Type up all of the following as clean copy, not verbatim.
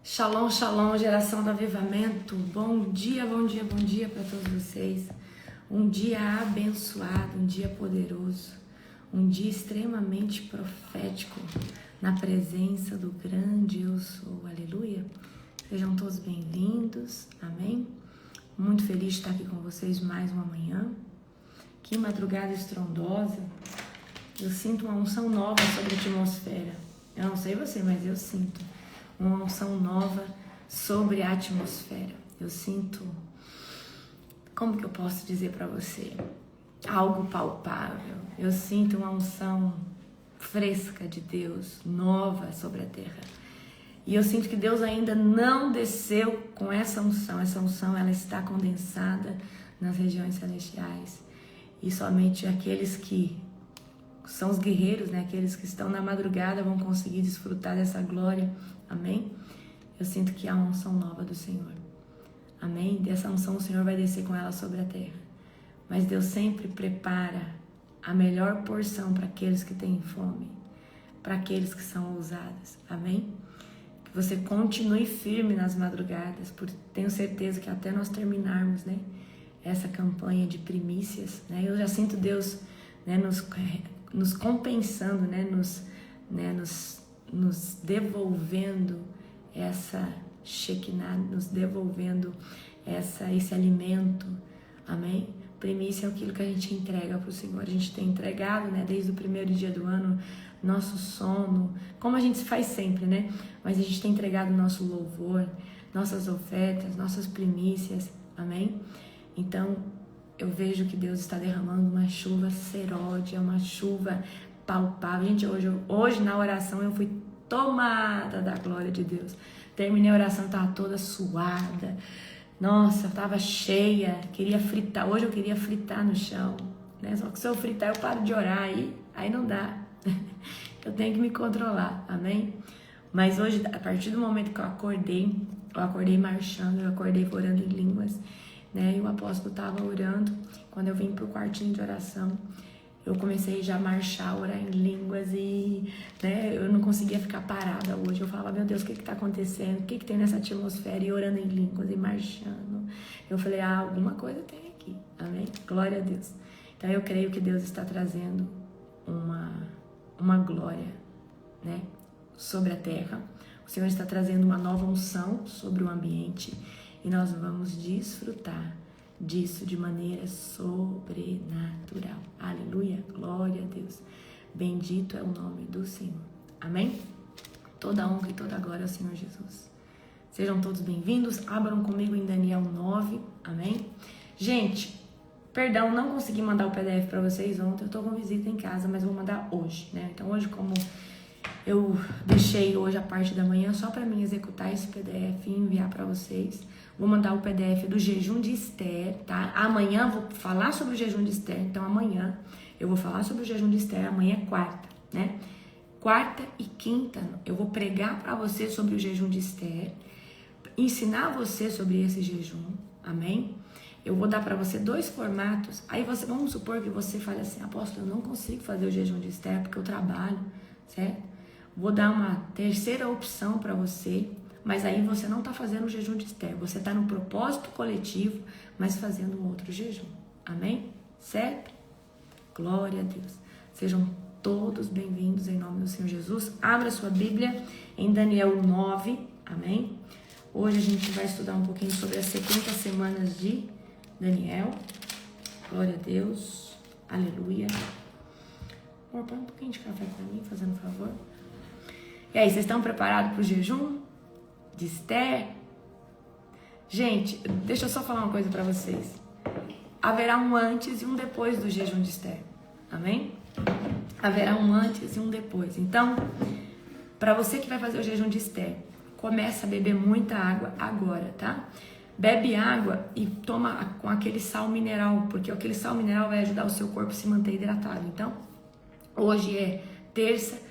Shalom, shalom, geração do avivamento. Bom dia, bom dia, bom dia para todos vocês. Um dia abençoado, um dia poderoso, um dia extremamente profético na presença do grande eu sou. Aleluia. Sejam todos bem-vindos. Amém. Muito feliz de estar aqui com vocês mais uma manhã. Que madrugada estrondosa. Eu sinto uma unção nova sobre a atmosfera. Eu não sei você, mas eu sinto uma unção nova sobre a atmosfera. Eu sinto, como que eu posso dizer para você? Algo palpável. Eu sinto uma unção fresca de Deus, nova sobre a terra. E eu sinto que Deus ainda não desceu com essa unção. Essa unção, ela está condensada nas regiões celestiais. E somente aqueles que são os guerreiros, né? Aqueles que estão na madrugada vão conseguir desfrutar dessa glória. Amém? Eu sinto que há uma unção nova do Senhor. Amém? Dessa unção o Senhor vai descer com ela sobre a terra. Mas Deus sempre prepara a melhor porção para aqueles que têm fome, para aqueles que são ousados. Amém? Que você continue firme nas madrugadas, porque tenho certeza que até nós terminarmos, né, essa campanha de primícias, né, eu já sinto Deus, né, nos compensando, né, nos devolvendo essa Shekinah, nos devolvendo esse alimento. Amém? Primícia é aquilo que a gente entrega para o Senhor. A gente tem entregado, né, desde o primeiro dia do ano, nosso sono, como a gente faz sempre, né? Mas a gente tem entregado nosso louvor, nossas ofertas, nossas primícias. Amém? Então, eu vejo que Deus está derramando uma chuva seródia, uma chuva palpável. Gente, hoje na oração eu fui tomada da glória de Deus. Terminei a oração, estava toda suada. Nossa, estava cheia, queria fritar. Hoje eu queria fritar no chão, né? Só que se eu fritar eu paro de orar, aí não dá. Eu tenho que me controlar, amém? Mas hoje, a partir do momento que eu acordei marchando, eu acordei orando em línguas, né? E o apóstolo estava orando. Quando eu vim para o quartinho de oração, eu comecei já a marchar, orar em línguas e, né, eu não conseguia ficar parada hoje. Eu falava, meu Deus, o que está acontecendo? O que tem nessa atmosfera? E orando em línguas e marchando. Eu falei, alguma coisa tem aqui, amém? Glória a Deus. Então eu creio que Deus está trazendo uma glória, né, sobre a terra. O Senhor está trazendo uma nova unção sobre o ambiente e nós vamos desfrutar disso de maneira sobrenatural. Aleluia, glória a Deus. Bendito é o nome do Senhor. Amém? Toda honra e toda glória ao Senhor Jesus. Sejam todos bem-vindos. Abram comigo em Daniel 9. Amém? Gente, perdão, não consegui mandar o PDF para vocês ontem. Eu tô com visita em casa, mas vou mandar hoje, né? Então hoje, como eu deixei hoje a parte da manhã só para mim executar esse PDF e enviar para vocês. Vou mandar o PDF do jejum de Esther, tá? Amanhã eu vou falar sobre o jejum de Esther. Então amanhã eu vou falar sobre o jejum de Esther. Amanhã é quarta, né? Quarta e quinta eu vou pregar para você sobre o jejum de Esther, ensinar você sobre esse jejum, amém? Eu vou dar para você 2 formatos. Aí vamos supor que você fale assim, apóstolo, eu não consigo fazer o jejum de Esther porque eu trabalho, certo? Vou dar uma terceira opção para você, mas aí você não está fazendo o jejum de Esther. Você está no propósito coletivo, mas fazendo um outro jejum. Amém? Certo? Glória a Deus. Sejam todos bem-vindos em nome do Senhor Jesus. Abra sua Bíblia em Daniel 9. Amém? Hoje a gente vai estudar um pouquinho sobre as 70 semanas de Daniel. Glória a Deus. Aleluia. Amor, põe um pouquinho de café para mim, fazendo um favor. E aí, vocês estão preparados para o jejum de Esther? Gente, deixa eu só falar uma coisa para vocês. Haverá um antes e um depois do jejum de Esther. Amém? Haverá um antes e um depois. Então, para você que vai fazer o jejum de Esther, começa a beber muita água agora, tá? Bebe água e toma com aquele sal mineral, porque aquele sal mineral vai ajudar o seu corpo a se manter hidratado. Então, hoje é terça,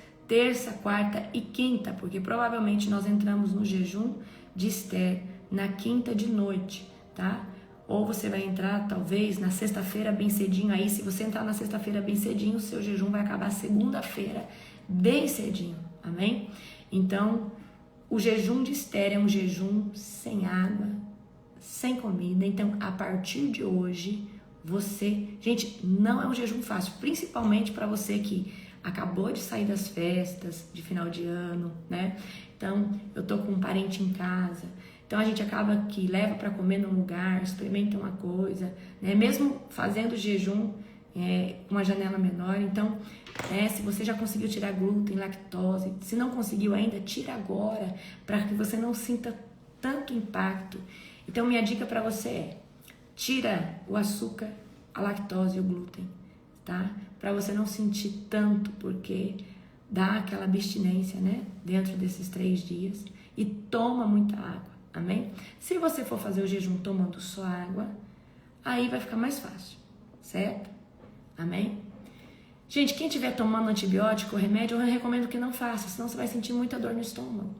quarta e quinta, porque provavelmente nós entramos no jejum de Esther na quinta de noite, tá? Ou você vai entrar talvez na sexta-feira bem cedinho. Aí se você entrar na sexta-feira bem cedinho, o seu jejum vai acabar segunda-feira bem cedinho, amém? Então o jejum de Esther é um jejum sem água, sem comida. Então, a partir de hoje, gente, não é um jejum fácil, principalmente para você que acabou de sair das festas de final de ano, né? Então, eu tô com um parente em casa, então a gente acaba que leva para comer num lugar, experimenta uma coisa, né? Mesmo fazendo jejum, uma janela menor. Então, se você já conseguiu tirar glúten, lactose, se não conseguiu ainda, tira agora, para que você não sinta tanto impacto. Então, minha dica para você é: tira o açúcar, a lactose e o glúten, tá? Para você não sentir tanto, porque dá aquela abstinência, né? Dentro desses 3 dias. E toma muita água, amém? Se você for fazer o jejum tomando só água, aí vai ficar mais fácil, certo? Amém? Gente, quem estiver tomando antibiótico ou remédio, eu recomendo que não faça, senão você vai sentir muita dor no estômago,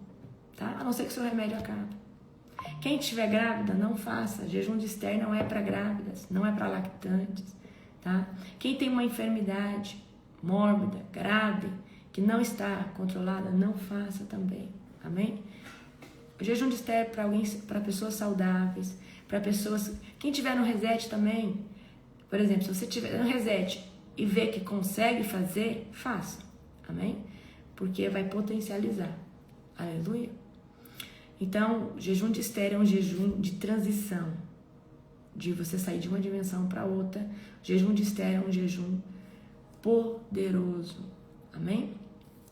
tá? A não ser que seu remédio acabe. Quem estiver grávida, não faça. Jejum de Esther não é para grávidas, não é para lactantes, tá? Quem tem uma enfermidade mórbida, grave, que não está controlada, não faça também, amém? O jejum de Esther para pessoas saudáveis, para pessoas... Quem tiver no reset também, por exemplo, se você tiver no reset e ver que consegue fazer, faça, amém? Porque vai potencializar, aleluia. Então, jejum de Esther é um jejum de transição, de você sair de uma dimensão para outra. O jejum de Esther é um jejum poderoso, amém?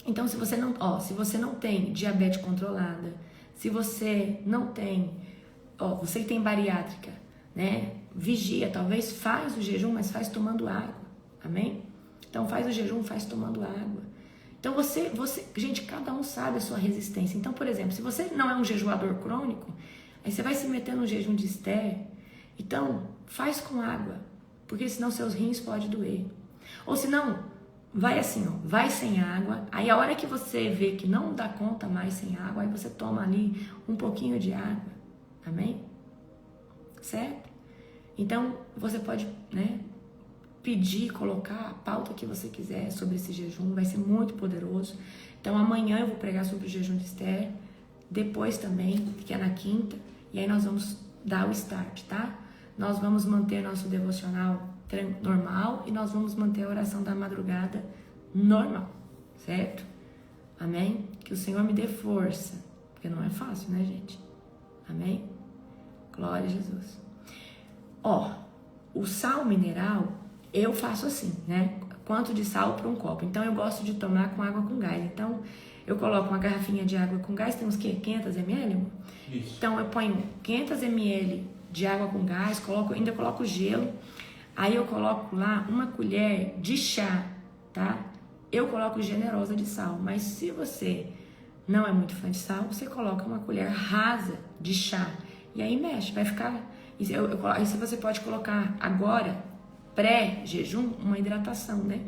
Então, se você não tem diabetes controlada, se você não tem, você que tem bariátrica, né? Vigia, talvez faz o jejum, mas faz tomando água, amém? Então, faz o jejum, faz tomando água. Então, gente, cada um sabe a sua resistência. Então, por exemplo, se você não é um jejuador crônico, aí você vai se meter no jejum de Esther, então, faz com água, porque senão seus rins podem doer. Ou senão, vai assim, vai sem água, aí a hora que você vê que não dá conta mais sem água, aí você toma ali um pouquinho de água, amém? Certo? Então, você pode, pedir, colocar a pauta que você quiser sobre esse jejum, vai ser muito poderoso. Então, amanhã eu vou pregar sobre o jejum de Esther, depois também, que é na quinta, e aí nós vamos dar o start, tá? Nós vamos manter nosso devocional normal e nós vamos manter a oração da madrugada normal, certo? Amém? Que o Senhor me dê força, porque não é fácil, né, gente? Amém? Glória a Jesus. O sal mineral, eu faço assim, né? Quanto de sal para um copo. Então, eu gosto de tomar com água com gás. Então, eu coloco uma garrafinha de água com gás, tem uns 500 ml, amor? Isso. Então, eu ponho 500 ml de água com gás, ainda coloco gelo. Aí, eu coloco lá uma colher de chá, tá? Eu coloco generosa de sal. Mas, se você não é muito fã de sal, você coloca uma colher rasa de chá. E aí, mexe, vai ficar... Aí você pode colocar agora, pré-jejum, uma hidratação, né?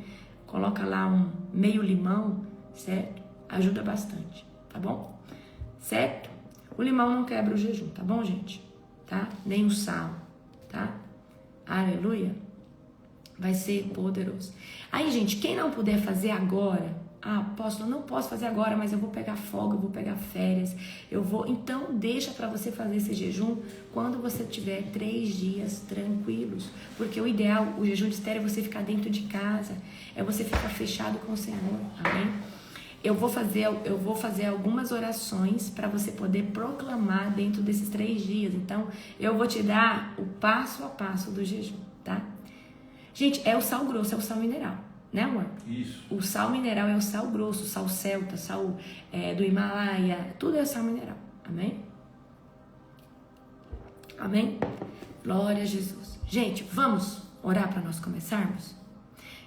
Coloca lá um meio limão, certo? Ajuda bastante, tá bom? Certo? O limão não quebra o jejum, tá bom, gente? Tá? Nem o sal, tá? Aleluia. Vai ser poderoso. Aí, gente, quem não puder fazer agora... apóstolo, não posso fazer agora, mas eu vou pegar folga, eu vou pegar férias, então deixa para você fazer esse jejum quando você tiver 3 dias tranquilos, porque o ideal, o jejum de Esther, é você ficar dentro de casa, é você ficar fechado com o Senhor, amém? Eu vou fazer algumas orações para você poder proclamar dentro desses 3 dias, então eu vou te dar o passo a passo do jejum, tá? Gente, é o sal grosso, é o sal mineral. Né, amor? Isso. O sal mineral é o sal grosso, sal celta, sal do Himalaia, tudo é sal mineral. Amém? Amém? Glória a Jesus. Gente, vamos orar para nós começarmos?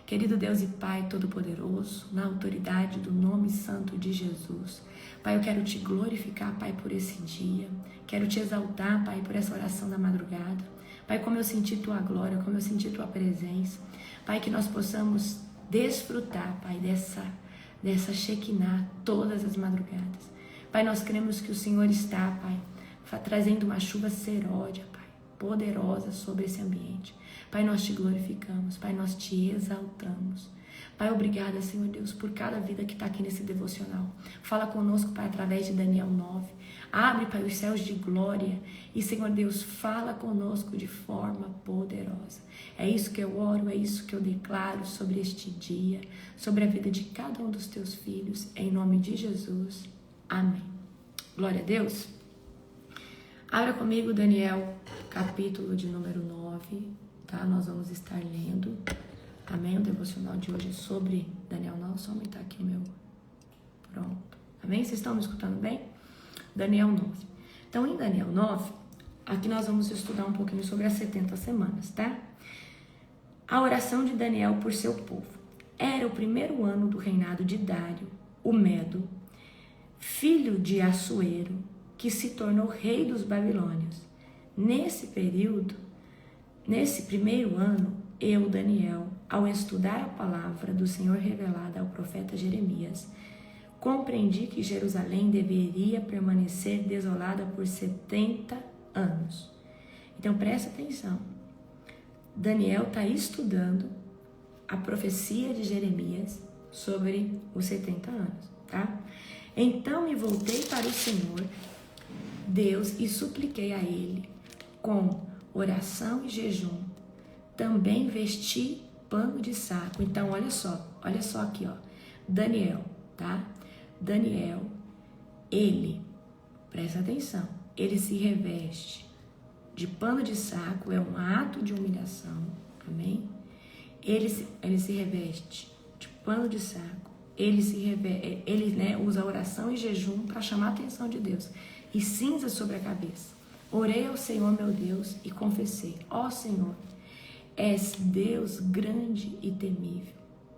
Querido Deus e Pai Todo-Poderoso, na autoridade do nome santo de Jesus, Pai, eu quero te glorificar, Pai, por esse dia. Quero te exaltar, Pai, por essa oração da madrugada. Pai, como eu senti Tua glória, como eu senti Tua presença. Pai, que nós possamos desfrutar, Pai, dessa Shekinah todas as madrugadas. Pai, nós cremos que o Senhor está, Pai, trazendo uma chuva seródia, Pai, poderosa sobre esse ambiente. Pai, nós te glorificamos, Pai, nós te exaltamos. Pai, obrigada, Senhor Deus, por cada vida que está aqui nesse devocional. Fala conosco, Pai, através de Daniel 9. Abre, Pai, os céus de glória e, Senhor Deus, fala conosco de forma poderosa. É isso que eu oro, é isso que eu declaro sobre este dia, sobre a vida de cada um dos teus filhos, em nome de Jesus. Amém. Glória a Deus. Abra comigo Daniel, capítulo de número 9, tá? Nós vamos estar lendo. Amém? O devocional de hoje é sobre Daniel 9. Só aumentar aqui meu... Pronto. Amém? Vocês estão me escutando bem? Daniel 9. Então, em Daniel 9, aqui nós vamos estudar um pouquinho sobre as 70 semanas, tá? A oração de Daniel por seu povo. Era o primeiro ano do reinado de Dário, o Medo, filho de Assuero, que se tornou rei dos babilônios. Nesse primeiro ano, eu, Daniel, ao estudar a palavra do Senhor revelada ao profeta Jeremias, compreendi que Jerusalém deveria permanecer desolada por 70 anos. Então, presta atenção. Daniel está estudando a profecia de Jeremias sobre os 70 anos, tá? Então, me voltei para o Senhor, Deus, e supliquei a Ele com oração e jejum. Também vesti pano de saco. Então, olha só aqui, ó. Daniel, tá? Daniel, ele, presta atenção, ele se reveste de pano de saco, é um ato de humilhação, amém? Ele se reveste de pano de saco, ele usa oração e jejum para chamar a atenção de Deus, e cinza sobre a cabeça. Orei ao Senhor meu Deus e confessei: ó Senhor, és Deus grande e temível,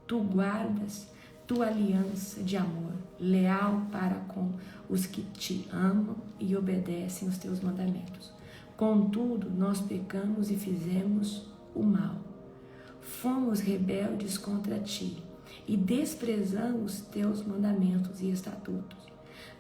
tu guardas tua aliança de amor, leal para com os que te amam e obedecem os teus mandamentos. Contudo, nós pecamos e fizemos o mal. Fomos rebeldes contra ti e desprezamos teus mandamentos e estatutos.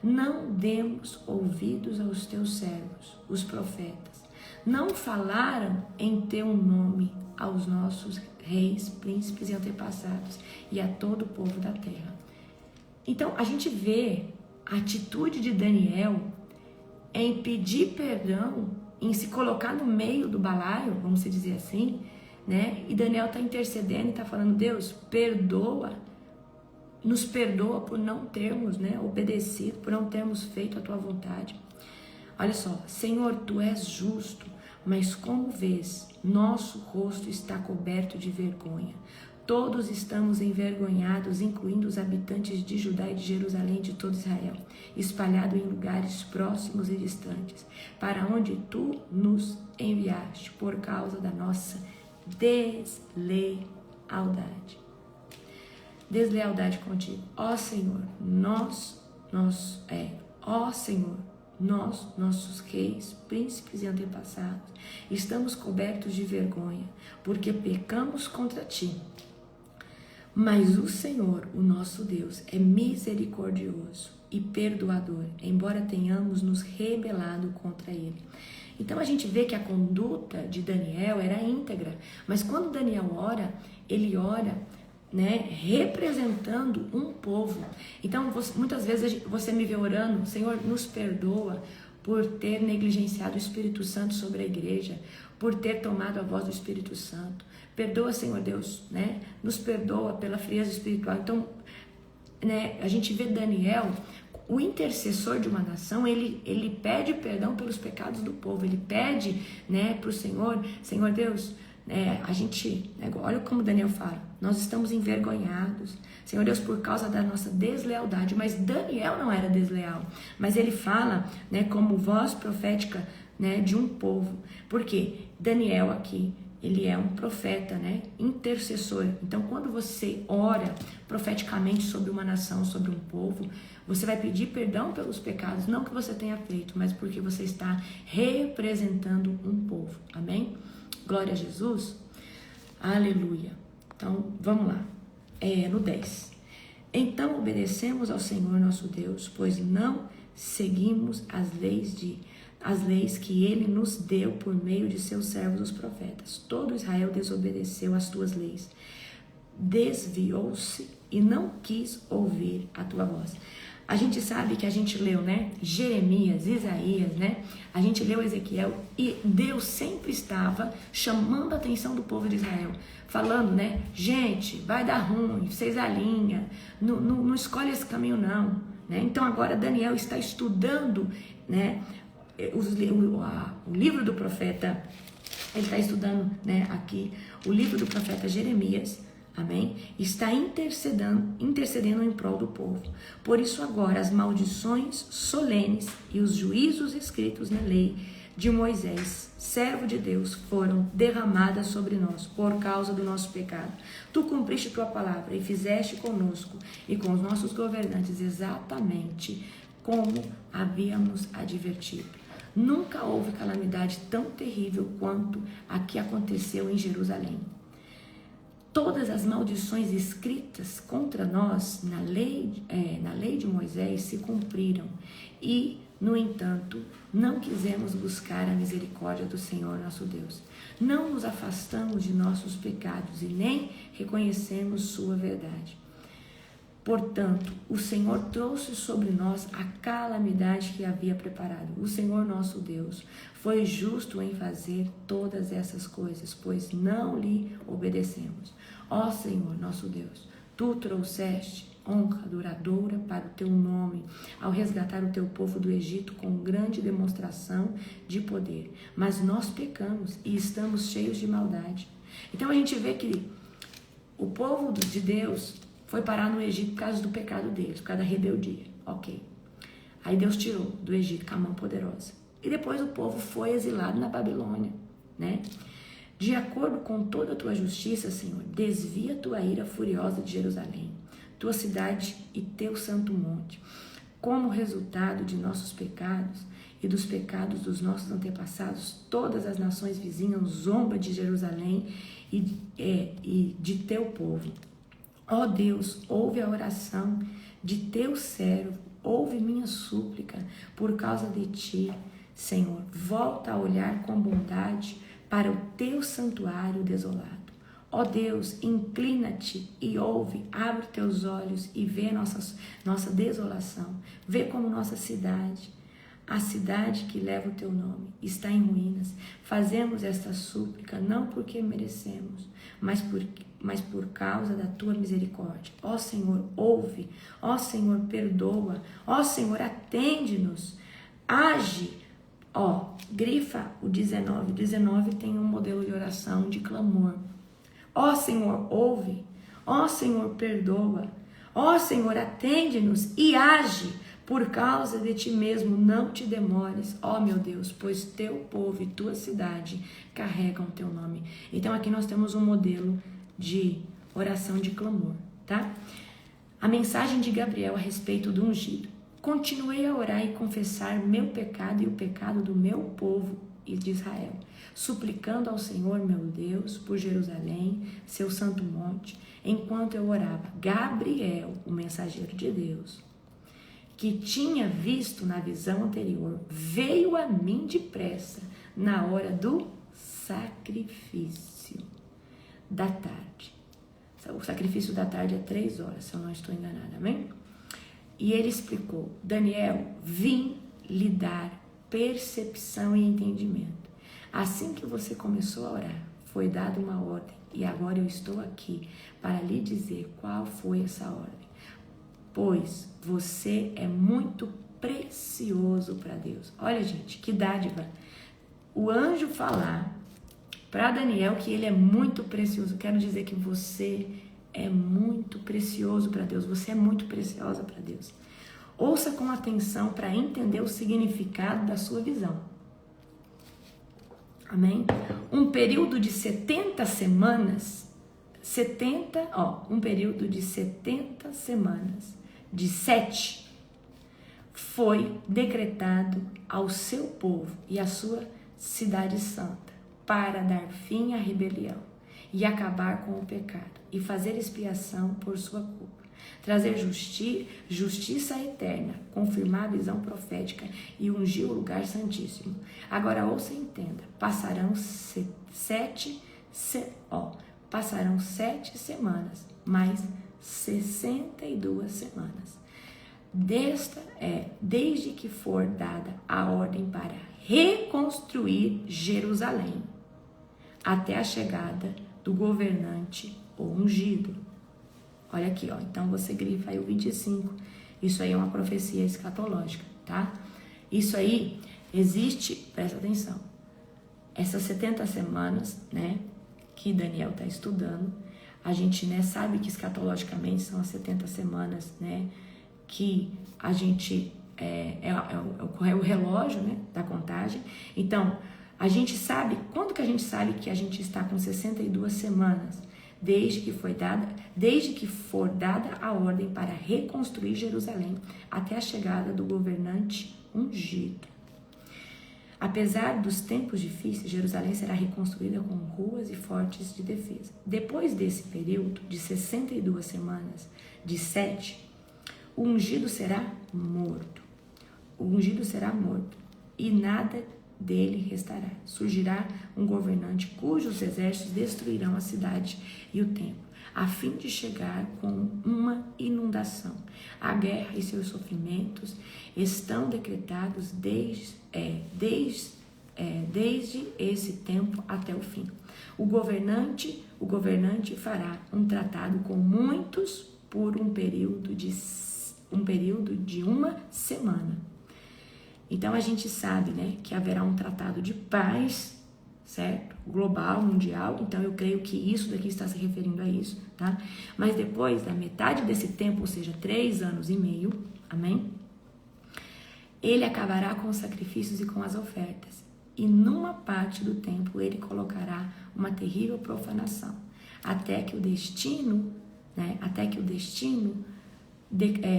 Não demos ouvidos aos teus servos, os profetas. Não falaram em teu nome aos nossos reis, príncipes e antepassados e a todo o povo da terra. Então, a gente vê a atitude de Daniel em pedir perdão, em se colocar no meio do balaio, vamos dizer assim, né? E Daniel está intercedendo e está falando: Deus, perdoa, nos perdoa por não termos, né, obedecido, por não termos feito a tua vontade. Olha só, Senhor, tu és justo, mas como vês, nosso rosto está coberto de vergonha. Todos estamos envergonhados, incluindo os habitantes de Judá e de Jerusalém, de todo Israel, espalhados em lugares próximos e distantes, para onde tu nos enviaste por causa da nossa deslealdade. Deslealdade contigo. Ó Senhor, nós, nossos reis, príncipes e antepassados, estamos cobertos de vergonha, porque pecamos contra ti. Mas o Senhor, o nosso Deus, é misericordioso e perdoador, embora tenhamos nos rebelado contra ele. Então a gente vê que a conduta de Daniel era íntegra, mas quando Daniel ora, ele ora, né, representando um povo. Então muitas vezes você me vê orando: Senhor, nos perdoa por ter negligenciado o Espírito Santo sobre a igreja, por ter tomado a voz do Espírito Santo. Perdoa, Senhor Deus, né? Nos perdoa pela frieza espiritual. Então, né, a gente vê Daniel, o intercessor de uma nação, ele pede perdão pelos pecados do povo. Ele pede, né, para o Senhor: Senhor Deus, a gente, olha como Daniel fala: nós estamos envergonhados, Senhor Deus, por causa da nossa deslealdade. Mas Daniel não era desleal, mas ele fala, né, como voz profética, né, de um povo. Porque Daniel aqui, ele é um profeta, né, intercessor. Então, quando você ora profeticamente sobre uma nação, sobre um povo, você vai pedir perdão pelos pecados, não que você tenha feito, mas porque você está representando um povo. Amém? Glória a Jesus. Aleluia. Então, vamos lá. No 10. Então, obedecemos ao Senhor nosso Deus, pois não seguimos as leis que ele nos deu por meio de seus servos os profetas. Todo Israel desobedeceu às tuas leis. desviou-se e não quis ouvir a tua voz. A gente sabe que a gente leu, né? Jeremias, Isaías, né? A gente leu Ezequiel e Deus sempre estava chamando a atenção do povo de Israel, falando, né? Gente, vai dar ruim, vocês alinham, não escolhe esse caminho não, né? Então agora Daniel está estudando, né? O livro do profeta, ele está estudando, né? Aqui o livro do profeta Jeremias. Amém? Está intercedendo em prol do povo. Por isso agora as maldições solenes e os juízos escritos na lei de Moisés, servo de Deus, foram derramadas sobre nós por causa do nosso pecado. Tu cumpriste tua palavra e fizeste conosco e com os nossos governantes exatamente como havíamos advertido. Nunca houve calamidade tão terrível quanto a que aconteceu em Jerusalém. Todas as maldições escritas contra nós na lei de Moisés se cumpriram e, no entanto, não quisemos buscar a misericórdia do Senhor nosso Deus. Não nos afastamos de nossos pecados e nem reconhecemos sua verdade. Portanto, o Senhor trouxe sobre nós a calamidade que havia preparado. O Senhor nosso Deus foi justo em fazer todas essas coisas, pois não lhe obedecemos. Ó Senhor nosso Deus, tu trouxeste honra duradoura para o teu nome, ao resgatar o teu povo do Egito com grande demonstração de poder. Mas nós pecamos e estamos cheios de maldade. Então a gente vê que o povo de Deus foi parar no Egito por causa do pecado deles, por causa da rebeldia. Ok. Aí Deus tirou do Egito com a mão poderosa. E depois o povo foi exilado na Babilônia, né? De acordo com toda a tua justiça, Senhor, desvia tua ira furiosa de Jerusalém, tua cidade e teu santo monte. Como resultado de nossos pecados e dos pecados dos nossos antepassados, todas as nações vizinhas zombam de Jerusalém e de teu povo. Ó Deus, ouve a oração de teu servo, ouve minha súplica por causa de ti, Senhor. Volta a olhar com bondade para o teu santuário desolado. Ó Deus, inclina-te e ouve, abre teus olhos e vê nossa desolação. Vê como nossa cidade, a cidade que leva o teu nome, está em ruínas. Fazemos esta súplica não porque merecemos, mas por causa da tua misericórdia. Ó Senhor, ouve. Ó Senhor, perdoa. Ó Senhor, atende-nos. Age. Ó, grifa o 19. O 19 tem um modelo de oração de clamor. Ó Senhor, ouve. Ó Senhor, perdoa. Ó Senhor, atende-nos e age. Por causa de ti mesmo, não te demores, ó meu Deus, pois teu povo e tua cidade carregam teu nome. Então aqui nós temos um modelo de oração de clamor, tá? A mensagem de Gabriel a respeito do ungido. Continuei a orar e confessar meu pecado e o pecado do meu povo e de Israel, suplicando ao Senhor meu Deus por Jerusalém, seu santo monte, enquanto eu orava. Gabriel, o mensageiro de Deus, que tinha visto na visão anterior, veio a mim depressa na hora do sacrifício da tarde. O sacrifício da tarde é 3 horas, se eu não estou enganada, amém? E ele explicou: Daniel, vim lhe dar percepção e entendimento. Assim que você começou a orar, foi dada uma ordem, e agora eu estou aqui para lhe dizer qual foi essa ordem. Pois você é muito precioso para Deus. Olha, gente, que dádiva. O anjo falar para Daniel que ele é muito precioso. Quero dizer que você é muito precioso para Deus. Você é muito preciosa para Deus. Ouça com atenção para entender o significado da sua visão. Amém? Um período de 70 semanas, um período de 70 semanas, de 7, foi decretado ao seu povo e à sua cidade santa, para dar fim à rebelião e acabar com o pecado e fazer expiação por sua culpa, trazer justiça eterna, confirmar a visão profética e ungir o lugar santíssimo. Agora ouça e entenda, passarão 7 passarão 7 semanas, mais 62 semanas. Desde que for dada a ordem para reconstruir Jerusalém, até a chegada do governante ou ungido. Olha aqui, ó. Então você grifa aí o 25. Isso aí é uma profecia escatológica, tá? Isso aí existe, presta atenção. Essas 70 semanas, né, que Daniel está estudando, a gente, né, sabe que escatologicamente são as 70 semanas, né, que a gente é o relógio, né, da contagem. Então, a gente sabe, quando que a gente sabe que a gente está com 62 semanas? Desde que for dada a ordem para reconstruir Jerusalém até a chegada do governante ungido. Apesar dos tempos difíceis, Jerusalém será reconstruída com ruas e fortes de defesa. Depois desse período de 62 semanas, de 7, o ungido será morto. O ungido será morto e nada dele restará. Surgirá um governante cujos exércitos destruirão a cidade e o templo, a fim de chegar com uma inundação. A guerra e seus sofrimentos estão decretados desde esse tempo até o fim. O governante fará um tratado com muitos por um período de uma semana. Então a gente sabe, né, que haverá um tratado de paz, certo? Global, mundial. Então eu creio que isso daqui está se referindo a isso, tá? Mas depois da metade desse tempo, ou seja, 3 anos e meio, amém? Ele acabará com os sacrifícios e com as ofertas. E numa parte do templo ele colocará uma terrível profanação, até que o destino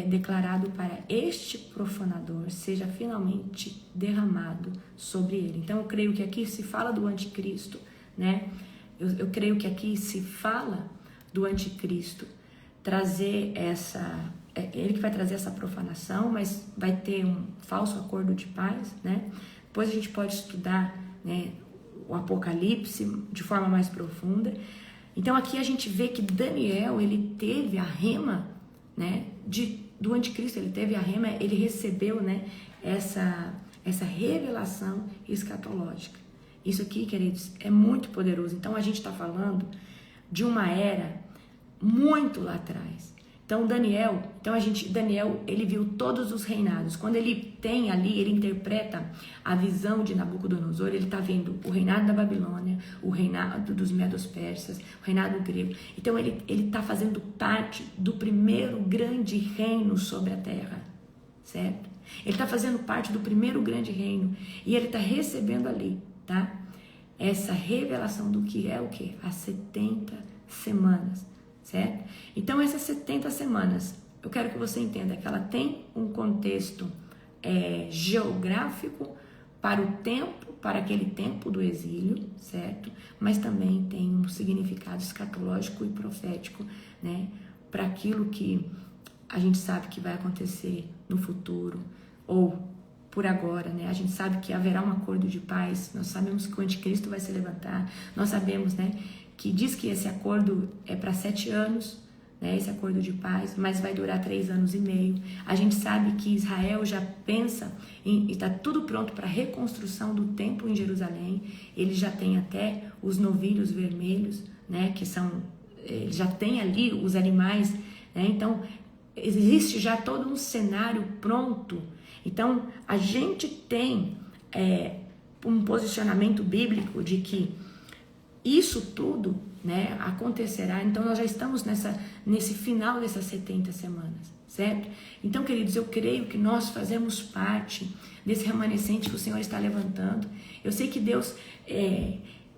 declarado para este profanador seja finalmente derramado sobre ele. Então eu creio que aqui se fala do anticristo, né? Eu creio que aqui se fala do anticristo trazer ele que vai trazer essa profanação, mas vai ter um falso acordo de paz, né? Depois a gente pode estudar, né, o Apocalipse de forma mais profunda. Então aqui a gente vê que Daniel, ele teve a rema, né, do anticristo, ele recebeu, né, essa revelação escatológica. Isso aqui, queridos, é muito poderoso. Então a gente está falando de uma era muito lá atrás. Então Daniel, ele viu todos os reinados. Quando ele tem ali, ele interpreta a visão de Nabucodonosor, ele está vendo o reinado da Babilônia, o reinado dos Medos-Persas, o reinado grego. Então ele está fazendo parte do primeiro grande reino sobre a terra, certo? Ele está fazendo parte do primeiro grande reino e ele está recebendo ali, tá? Essa revelação do que é o quê? As 70 semanas. Certo? Então essas 70 semanas, eu quero que você entenda que ela tem um contexto geográfico para aquele tempo do exílio, certo? Mas também tem um significado escatológico e profético, né? Para aquilo que a gente sabe que vai acontecer no futuro ou por agora, né? A gente sabe que haverá um acordo de paz, nós sabemos que o anticristo vai se levantar, nós sabemos, né, que diz que esse acordo é para 7 anos, né, esse acordo de paz, mas vai durar 3 anos e meio. A gente sabe que Israel já pensa e está tudo pronto para a reconstrução do templo em Jerusalém. Ele já tem até os novilhos vermelhos, né, que são, ele já tem ali os animais, né, então existe já todo um cenário pronto. Então a gente tem um posicionamento bíblico de que isso tudo, né, acontecerá. Então nós já estamos nesse final dessas 70 semanas, certo? Então, queridos, eu creio que nós fazemos parte desse remanescente que o Senhor está levantando. Eu sei que Deus,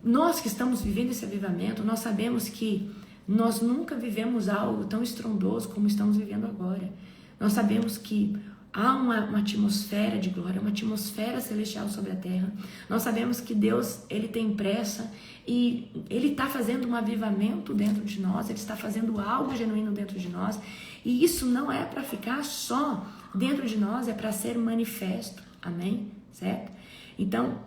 nós que estamos vivendo esse avivamento, nós sabemos que nós nunca vivemos algo tão estrondoso como estamos vivendo agora. Nós sabemos que há uma atmosfera de glória, uma atmosfera celestial sobre a terra. Nós sabemos que Deus, ele tem pressa e ele está fazendo um avivamento dentro de nós, ele está fazendo algo genuíno dentro de nós. E isso não é para ficar só dentro de nós, é para ser manifesto. Amém? Certo? Então,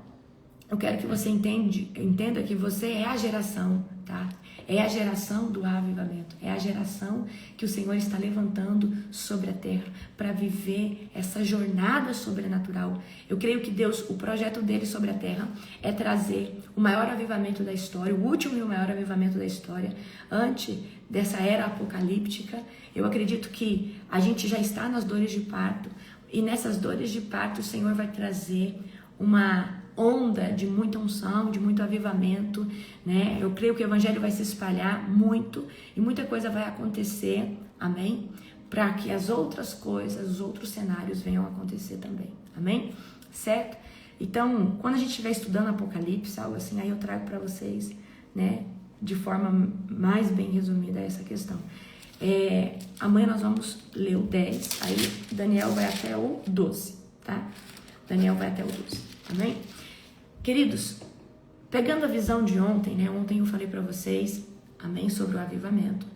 eu quero que você entenda que você é a geração, tá? É a geração do avivamento, é a geração que o Senhor está levantando sobre a terra para viver essa jornada sobrenatural. Eu creio que Deus, o projeto dele sobre a terra é trazer o maior avivamento da história, o último e o maior avivamento da história, antes dessa era apocalíptica. Eu acredito que a gente já está nas dores de parto, e nessas dores de parto o Senhor vai trazer uma onda de muita unção, de muito avivamento, né? Eu creio que o evangelho vai se espalhar muito e muita coisa vai acontecer, amém? Para que as outras coisas, os outros cenários venham a acontecer também, amém? Certo? Então, quando a gente estiver estudando Apocalipse, algo assim, aí eu trago para vocês, né, de forma mais bem resumida essa questão. Amanhã nós vamos ler o 10, aí Daniel vai até o 12, tá? Daniel vai até o 12, amém? Queridos, pegando a visão de ontem, né? Ontem eu falei para vocês, amém, sobre o avivamento.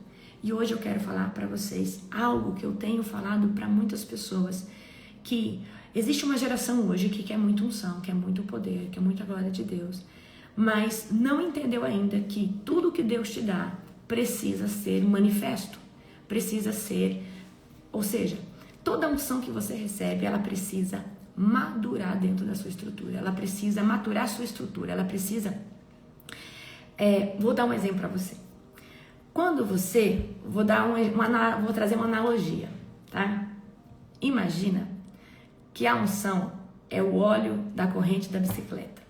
E hoje eu quero falar para vocês algo que eu tenho falado para muitas pessoas, que existe uma geração hoje que quer muito unção, quer muito poder, quer muita glória de Deus, mas não entendeu ainda que tudo que Deus te dá precisa ser manifesto, precisa ser, ou seja, toda unção que você recebe, ela precisa madurar dentro da sua estrutura, ela precisa maturar a sua estrutura, ela precisa... vou dar um exemplo para você. Quando você... Vou trazer uma analogia, tá? Imagina que a unção é o óleo da corrente da bicicleta.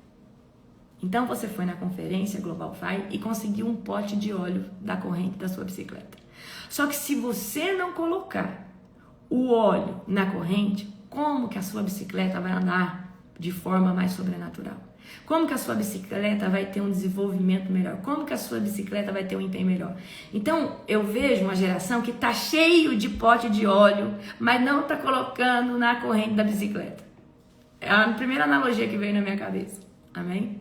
Então você foi na conferência Global Fire e conseguiu um pote de óleo da corrente da sua bicicleta. Só que se você não colocar o óleo na corrente, como que a sua bicicleta vai andar de forma mais sobrenatural? Como que a sua bicicleta vai ter um desenvolvimento melhor? Como que a sua bicicleta vai ter um empenho melhor? Então, eu vejo uma geração que está cheio de pote de óleo, mas não está colocando na corrente da bicicleta. É a primeira analogia que veio na minha cabeça. Amém?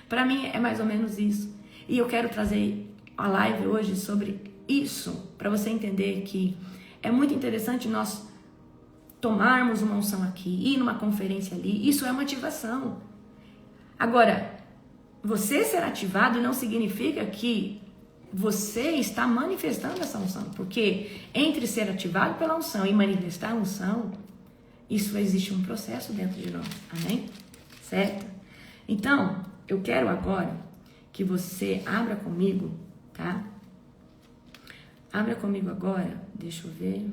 Para mim, é mais ou menos isso. E eu quero trazer a live hoje sobre isso, para você entender que é muito interessante nós tomarmos uma unção aqui, ir numa conferência ali, isso é uma ativação. Agora, você ser ativado não significa que você está manifestando essa unção, porque entre ser ativado pela unção e manifestar a unção, isso existe um processo dentro de nós, amém? Certo? Então, eu quero agora que você abra comigo, tá? Abra comigo agora, deixa eu ver...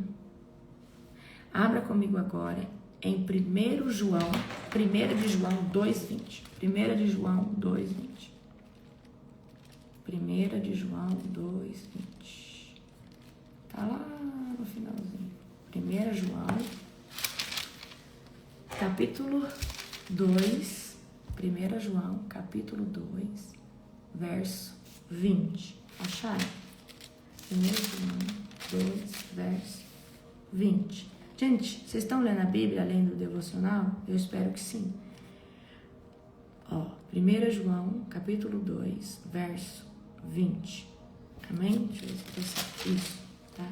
Abra comigo agora em 1 de João 2:20. 1 de João 2:20. 1 de João 2:20. Tá lá no finalzinho. 1 João, capítulo 2. 1 João, capítulo 2, verso 20. Acharam? 1 João 2, verso 20. Gente, vocês estão lendo a Bíblia, além do devocional? Eu espero que sim. 1 João, capítulo 2, verso 20. Amém? Deixa eu ver se isso, tá?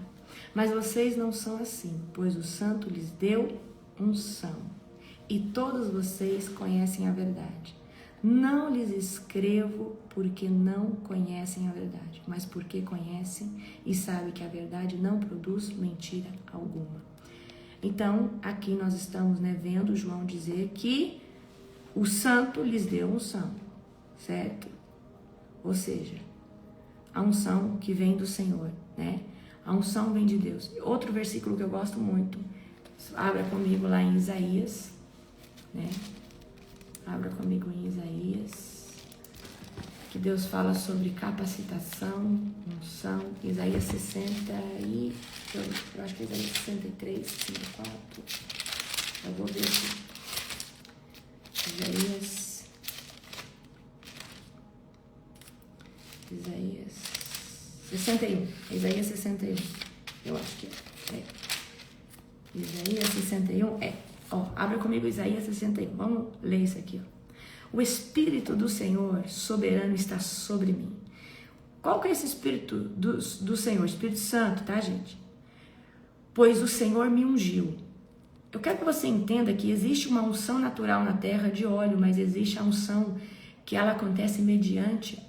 Mas vocês não são assim, pois o Santo lhes deu unção, e todos vocês conhecem a verdade. Não lhes escrevo porque não conhecem a verdade, mas porque conhecem e sabem que a verdade não produz mentira alguma. Então, aqui nós estamos, né, vendo João dizer que o santo lhes deu unção, certo? Ou seja, a unção que vem do Senhor, né? A unção vem de Deus. Outro versículo que eu gosto muito, abra comigo lá em Isaías, né? Abra comigo em Isaías, que Deus fala sobre capacitação, unção. Isaías 60 e... Eu acho que é Isaías 63, 54. Eu vou ver aqui. Isaías 61. Isaías 61. Eu acho que é. Isaías 61 é. Abre comigo Isaías 61. Vamos ler isso aqui, ó. O Espírito do Senhor soberano está sobre mim. Qual que é esse Espírito do Senhor? Espírito Santo, tá, gente? Pois o Senhor me ungiu eu quero que você entenda que existe uma unção natural na terra de óleo, mas existe a unção que ela acontece mediante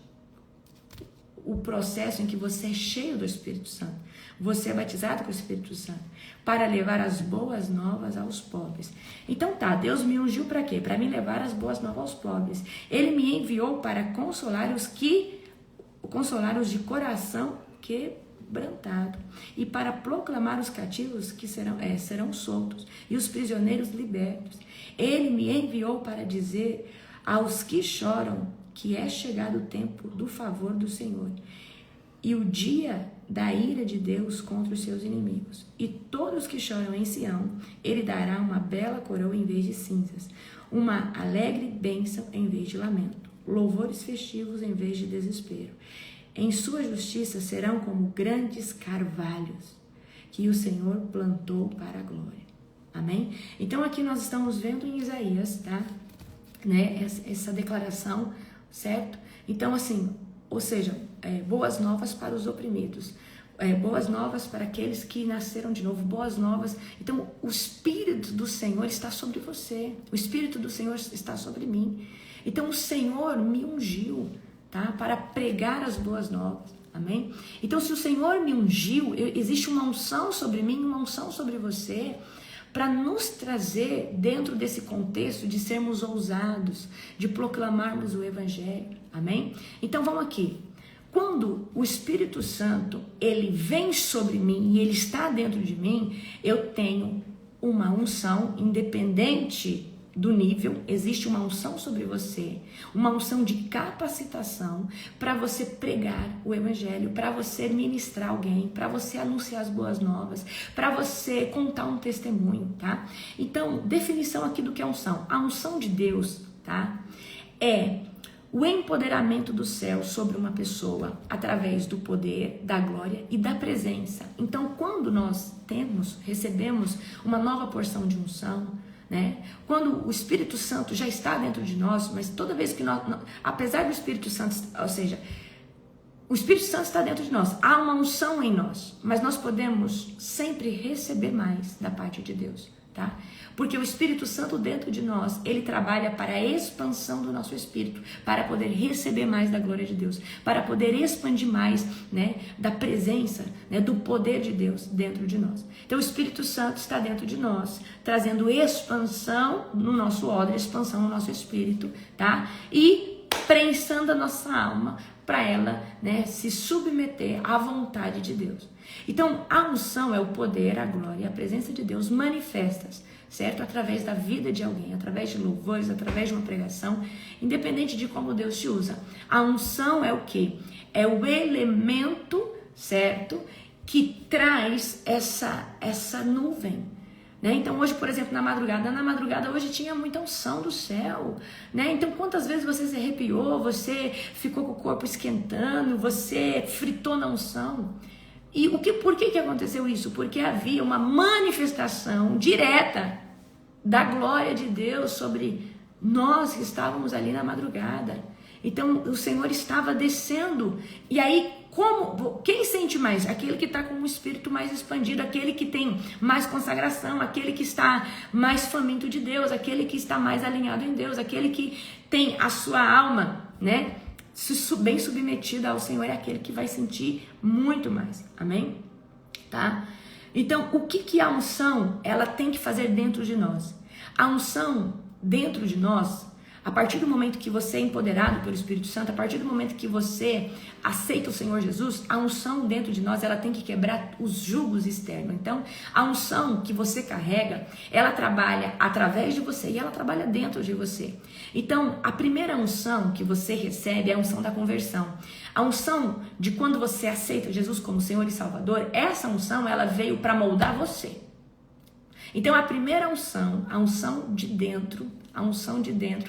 o processo em que você é cheio do Espírito Santo. Você é batizado com o Espírito Santo para levar as boas novas aos pobres. Então tá, Deus me ungiu para quê? Para me levar as boas novas aos pobres. Ele me enviou para consolar os de coração quebrantado e para proclamar os cativos que serão soltos e os prisioneiros libertos. Ele me enviou para dizer aos que choram que é chegado o tempo do favor do Senhor e o dia da ira de Deus contra os seus inimigos. E todos que choram em Sião, ele dará uma bela coroa em vez de cinzas, uma alegre bênção em vez de lamento, louvores festivos em vez de desespero. Em sua justiça serão como grandes carvalhos que o Senhor plantou para a glória. Amém? Então aqui nós estamos vendo em Isaías, tá? Né? Essa declaração, certo? Então assim, ou seja, boas novas para os oprimidos, boas novas para aqueles que nasceram de novo, boas novas. Então o Espírito do Senhor está sobre você, o Espírito do Senhor está sobre mim. Então o Senhor me ungiu, tá? Para pregar as boas novas, amém? Então se o Senhor me ungiu, existe uma unção sobre mim, uma unção sobre você, para nos trazer dentro desse contexto de sermos ousados, de proclamarmos o Evangelho, amém? Então vamos aqui. Quando o Espírito Santo, ele vem sobre mim e ele está dentro de mim, eu tenho uma unção independente do nível, existe uma unção sobre você, uma unção de capacitação para você pregar o Evangelho, para você ministrar alguém, para você anunciar as boas novas, para você contar um testemunho, tá? Então, definição aqui do que é unção. A unção de Deus, tá? É o empoderamento do céu sobre uma pessoa através do poder, da glória e da presença. Então, quando nós recebemos uma nova porção de unção, né? Quando o Espírito Santo já está dentro de nós, mas toda vez que apesar do Espírito Santo, ou seja, o Espírito Santo está dentro de nós, há uma unção em nós, mas nós podemos sempre receber mais da parte de Deus, tá? Porque o Espírito Santo dentro de nós, ele trabalha para a expansão do nosso espírito, para poder receber mais da glória de Deus, para poder expandir mais, né, da presença, né, do poder de Deus dentro de nós. Então o Espírito Santo está dentro de nós, trazendo expansão no nosso odre, expansão no nosso espírito, tá? E prensando a nossa alma para ela, né, se submeter à vontade de Deus. Então a unção é o poder, a glória e a presença de Deus manifestas, certo? Através da vida de alguém, através de louvores, através de uma pregação, independente de como Deus te usa. A unção é o quê? É o elemento, certo? Que traz essa nuvem, né? Então hoje, por exemplo, na madrugada hoje tinha muita unção do céu, né? Então quantas vezes você se arrepiou, você ficou com o corpo esquentando, você fritou na unção? E por que aconteceu isso? Porque havia uma manifestação direta da glória de Deus sobre nós que estávamos ali na madrugada. Então o Senhor estava descendo. E aí, quem sente mais? Aquele que está com o espírito mais expandido, aquele que tem mais consagração, aquele que está mais faminto de Deus, aquele que está mais alinhado em Deus, aquele que tem a sua alma, né, bem submetida ao Senhor, é aquele que vai sentir muito mais, amém? Tá? Então, o que a unção, ela tem que fazer dentro de nós? A unção dentro de nós, a partir do momento que você é empoderado pelo Espírito Santo, a partir do momento que você aceita o Senhor Jesus, a unção dentro de nós, ela tem que quebrar os jugos externos. Então, a unção que você carrega, ela trabalha através de você e ela trabalha dentro de você. Então, a primeira unção que você recebe é a unção da conversão. A unção de quando você aceita Jesus como Senhor e Salvador, essa unção, ela veio para moldar você. Então, a primeira unção, a unção de dentro,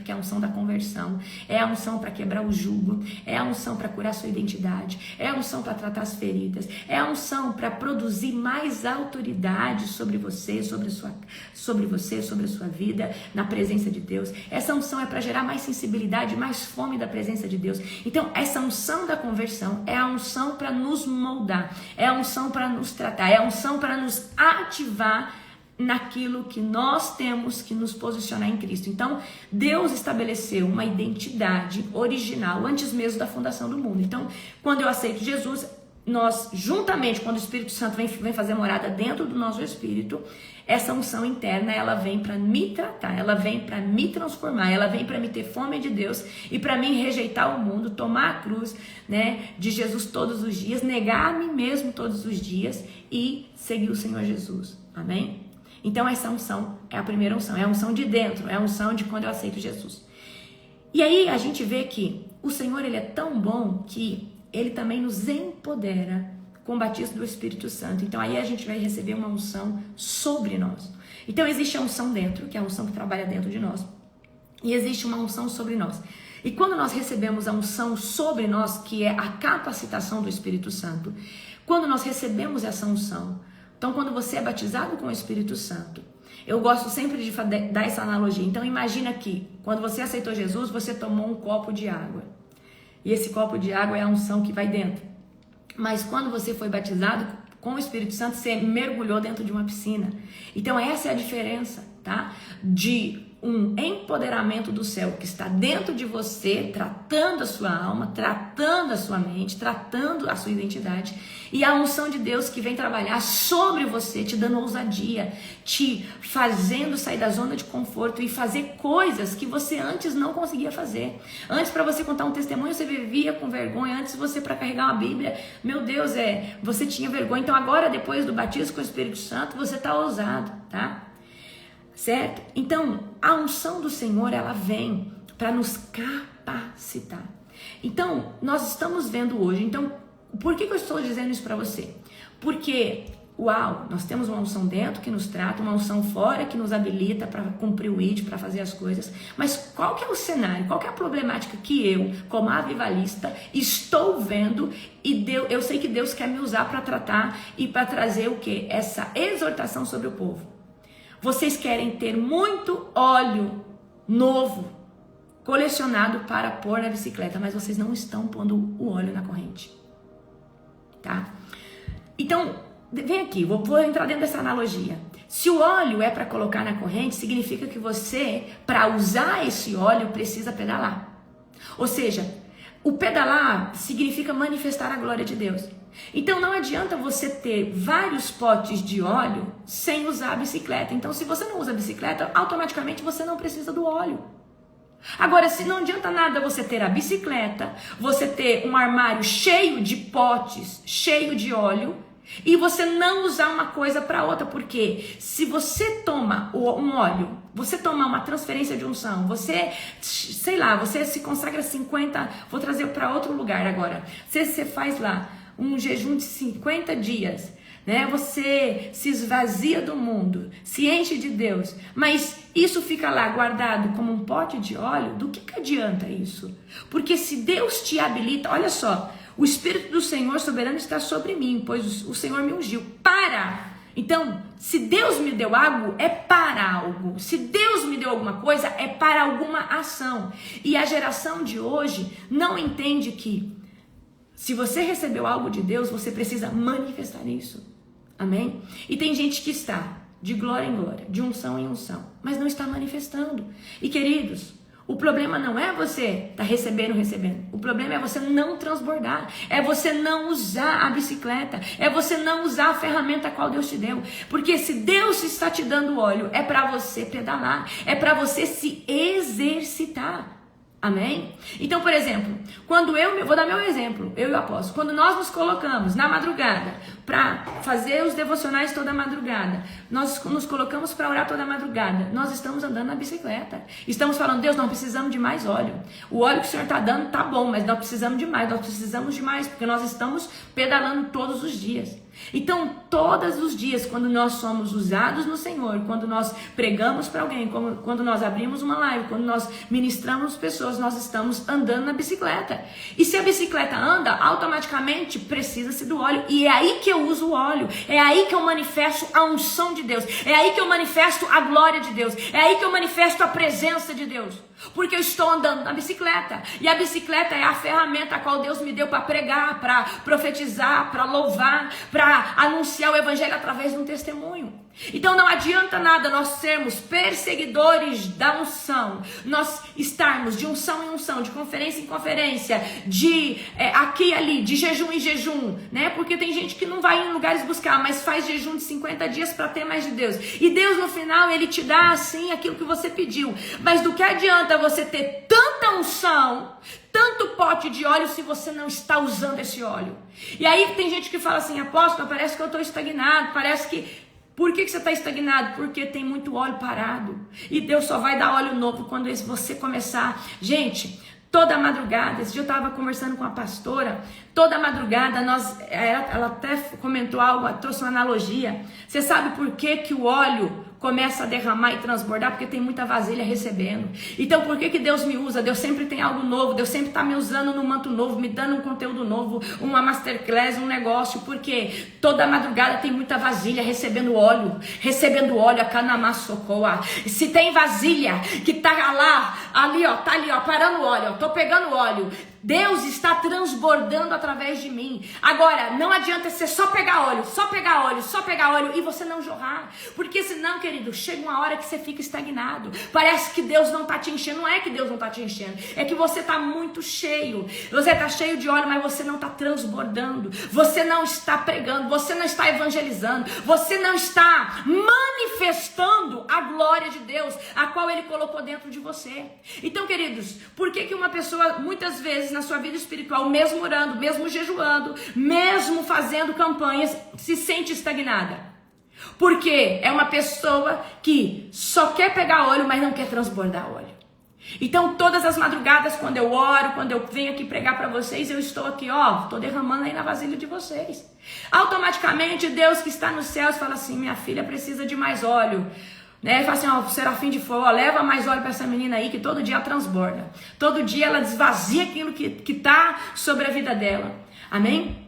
que é a unção da conversão, é a unção para quebrar o jugo, é a unção para curar a sua identidade, é a unção para tratar as feridas, é a unção para produzir mais autoridade sobre você, sobre a sua vida, na presença de Deus. Essa unção é para gerar mais sensibilidade, mais fome da presença de Deus. Então, essa unção da conversão é a unção para nos moldar, é a unção para nos tratar, é a unção para nos ativar naquilo que nós temos que nos posicionar em Cristo. Então, Deus estabeleceu uma identidade original antes mesmo da fundação do mundo. Então, quando eu aceito Jesus, nós, juntamente, quando o Espírito Santo vem fazer morada dentro do nosso espírito, essa unção interna, ela vem para me tratar, ela vem para me transformar, ela vem para me ter fome de Deus e para mim rejeitar o mundo, tomar a cruz, né, de Jesus todos os dias, negar a mim mesmo todos os dias e seguir o Senhor Jesus. Amém? Então essa unção é a primeira unção, é a unção de dentro, é a unção de quando eu aceito Jesus. E aí a gente vê que o Senhor, ele é tão bom que ele também nos empodera com o batismo do Espírito Santo. Então aí a gente vai receber uma unção sobre nós. Então existe a unção dentro, que é a unção que trabalha dentro de nós. E existe uma unção sobre nós. E quando nós recebemos a unção sobre nós, que é a capacitação do Espírito Santo, quando nós recebemos essa unção, então quando você é batizado com o Espírito Santo, eu gosto sempre de dar essa analogia. Então imagina que quando você aceitou Jesus, você tomou um copo de água. E esse copo de água é a unção que vai dentro. Mas quando você foi batizado com o Espírito Santo, você mergulhou dentro de uma piscina. Então essa é a diferença, tá? De um empoderamento do céu que está dentro de você, tratando a sua alma, tratando a sua mente, tratando a sua identidade, e a unção de Deus que vem trabalhar sobre você, te dando ousadia, te fazendo sair da zona de conforto e fazer coisas que você antes não conseguia fazer. Antes, para você contar um testemunho, você vivia com vergonha. Antes, você, para carregar uma Bíblia, meu Deus, você tinha vergonha. Então agora, depois do batismo com o Espírito Santo, você está ousado, tá? Certo? Então, a unção do Senhor, ela vem para nos capacitar. Então, nós estamos vendo hoje. Então, por que eu estou dizendo isso para você? Porque, nós temos uma unção dentro que nos trata, uma unção fora que nos habilita para cumprir o ID, para fazer as coisas. Mas qual que é o cenário? Qual que é a problemática que eu, como avivalista, estou vendo? E eu sei que Deus quer me usar para tratar e para trazer o quê? Essa exortação sobre o povo. Vocês querem ter muito óleo novo, colecionado para pôr na bicicleta, mas vocês não estão pondo o óleo na corrente, tá? Então, vem aqui, vou entrar dentro dessa analogia. Se o óleo é para colocar na corrente, significa que você, para usar esse óleo, precisa pedalar. Ou seja, o pedalar significa manifestar a glória de Deus. Então não adianta você ter vários potes de óleo sem usar a bicicleta. Então se você não usa a bicicleta, automaticamente você não precisa do óleo. Agora, se não adianta nada você ter a bicicleta, você ter um armário cheio de potes, cheio de óleo, e você não usar uma coisa para outra, porque se você toma um óleo, você toma uma transferência de unção, você se consagra 50, vou trazer para outro lugar agora, você faz lá um jejum de 50 dias, né? Você se esvazia do mundo, se enche de Deus, mas isso fica lá guardado como um pote de óleo, do que adianta isso? Porque se Deus te habilita, olha só, o Espírito do Senhor soberano está sobre mim, pois o Senhor me ungiu para. Então, se Deus me deu algo, é para algo. Se Deus me deu alguma coisa, é para alguma ação. E a geração de hoje não entende que se você recebeu algo de Deus, você precisa manifestar isso. Amém? E tem gente que está de glória em glória, de unção em unção, mas não está manifestando. E queridos, o problema não é você estar recebendo. O problema é você não transbordar. É você não usar a bicicleta. É você não usar a ferramenta a qual Deus te deu. Porque se Deus está te dando óleo, é para você pedalar. É para você se exercitar. Amém? Então, por exemplo, vou dar meu exemplo, eu e o apóstolo, quando nós nos colocamos na madrugada para fazer os devocionais toda madrugada, nós nos colocamos para orar toda madrugada, nós estamos andando na bicicleta, estamos falando, Deus, não precisamos de mais óleo, o óleo que o Senhor está dando tá bom, mas nós precisamos de mais, porque nós estamos pedalando todos os dias. Então, todos os dias, quando nós somos usados no Senhor, quando nós pregamos para alguém, quando nós abrimos uma live, quando nós ministramos pessoas, nós estamos andando na bicicleta. E se a bicicleta anda, automaticamente precisa-se do óleo. E é aí que eu uso o óleo. É aí que eu manifesto a unção de Deus. É aí que eu manifesto a glória de Deus. É aí que eu manifesto a presença de Deus. Porque eu estou andando na bicicleta. E a bicicleta é a ferramenta a qual Deus me deu para pregar, para profetizar, para louvar, para para anunciar o evangelho através de um testemunho. Então não adianta nada nós sermos perseguidores da unção, nós estarmos de unção em unção, de conferência em conferência, de aqui e ali, de jejum em jejum, né? Porque tem gente que não vai em lugares buscar, mas faz jejum de 50 dias para ter mais de Deus. E Deus no final, Ele te dá assim aquilo que você pediu. Mas do que adianta você ter tanta unção, tanto pote de óleo se você não está usando esse óleo? E aí tem gente que fala assim, apóstolo, parece que eu estou estagnado, parece que... Por que você está estagnado? Porque tem muito óleo parado. E Deus só vai dar óleo novo quando você começar. Gente, toda madrugada, esse dia eu estava conversando com a pastora, toda madrugada ela até comentou algo, trouxe uma analogia. Você sabe por que o óleo começa a derramar e transbordar? Porque tem muita vasilha recebendo. Então por que Deus me usa? Deus sempre tem algo novo, Deus sempre está me usando no manto novo, me dando um conteúdo novo, uma masterclass, um negócio, porque toda madrugada tem muita vasilha recebendo óleo, a canamassocoa. Se tem vasilha que tá lá, ali ó, tá ali ó, parando óleo, ó, tô pegando óleo, Deus está transbordando através de mim. Agora, não adianta você só pegar óleo e você não jorrar. Porque senão, querido, chega uma hora que você fica estagnado. Parece que Deus não está te enchendo. Não é que Deus não está te enchendo. É que você está muito cheio. Você está cheio de óleo, mas você não está transbordando. Você não está pregando. Você não está evangelizando. Você não está manifestando a glória de Deus, a qual Ele colocou dentro de você. Então, queridos, por que uma pessoa, muitas vezes, na sua vida espiritual, mesmo orando, mesmo jejuando, mesmo fazendo campanhas, se sente estagnada? Porque é uma pessoa que só quer pegar óleo, mas não quer transbordar óleo. Então todas as madrugadas, quando eu oro, quando eu venho aqui pregar para vocês, eu estou aqui, ó, estou derramando aí na vasilha de vocês. Automaticamente Deus que está nos céus fala assim, minha filha precisa de mais óleo. Né? Fala assim, ó, o serafim de fogo, ó, leva mais óleo para essa menina aí, que todo dia ela transborda. Todo dia ela esvazia aquilo que tá sobre a vida dela. Amém?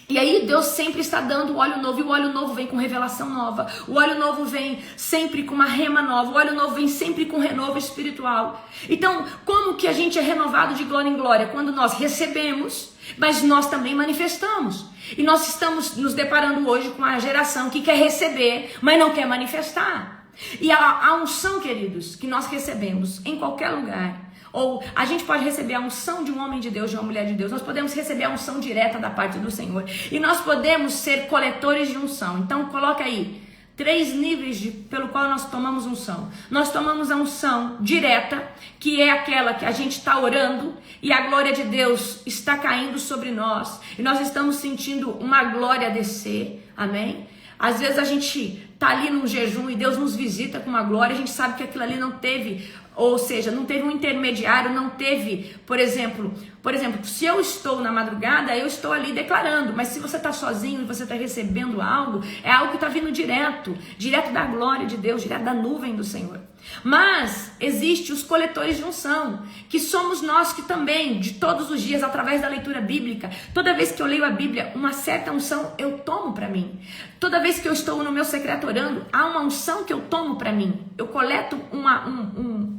E aí Deus sempre está dando óleo novo, e o óleo novo vem com revelação nova, o óleo novo vem sempre com uma rema nova, o óleo novo vem sempre com renovo espiritual. Então, como que a gente é renovado de glória em glória? Quando nós recebemos, mas nós também manifestamos. E nós estamos nos deparando hoje com a geração que quer receber, mas não quer manifestar. E a unção, queridos, que nós recebemos em qualquer lugar, ou a gente pode receber a unção de um homem de Deus, de uma mulher de Deus, nós podemos receber a unção direta da parte do Senhor, e nós podemos ser coletores de unção. Então coloca aí 3 níveis pelo qual nós tomamos unção. Nós tomamos a unção direta, que é aquela que a gente está orando e a glória de Deus está caindo sobre nós, e nós estamos sentindo uma glória descer, amém? Às vezes a gente tá ali num jejum e Deus nos visita com uma glória, a gente sabe que aquilo ali não teve, ou seja, não teve um intermediário, não teve, por exemplo, se eu estou na madrugada, eu estou ali declarando, mas se você está sozinho e você está recebendo algo, é algo que está vindo direto da glória de Deus, direto da nuvem do Senhor. Mas existe os coletores de unção, que somos nós que também, de todos os dias, através da leitura bíblica, toda vez que eu leio a Bíblia, uma certa unção eu tomo para mim. Toda vez que eu estou no meu secreto orando, há uma unção que eu tomo para mim. Eu coleto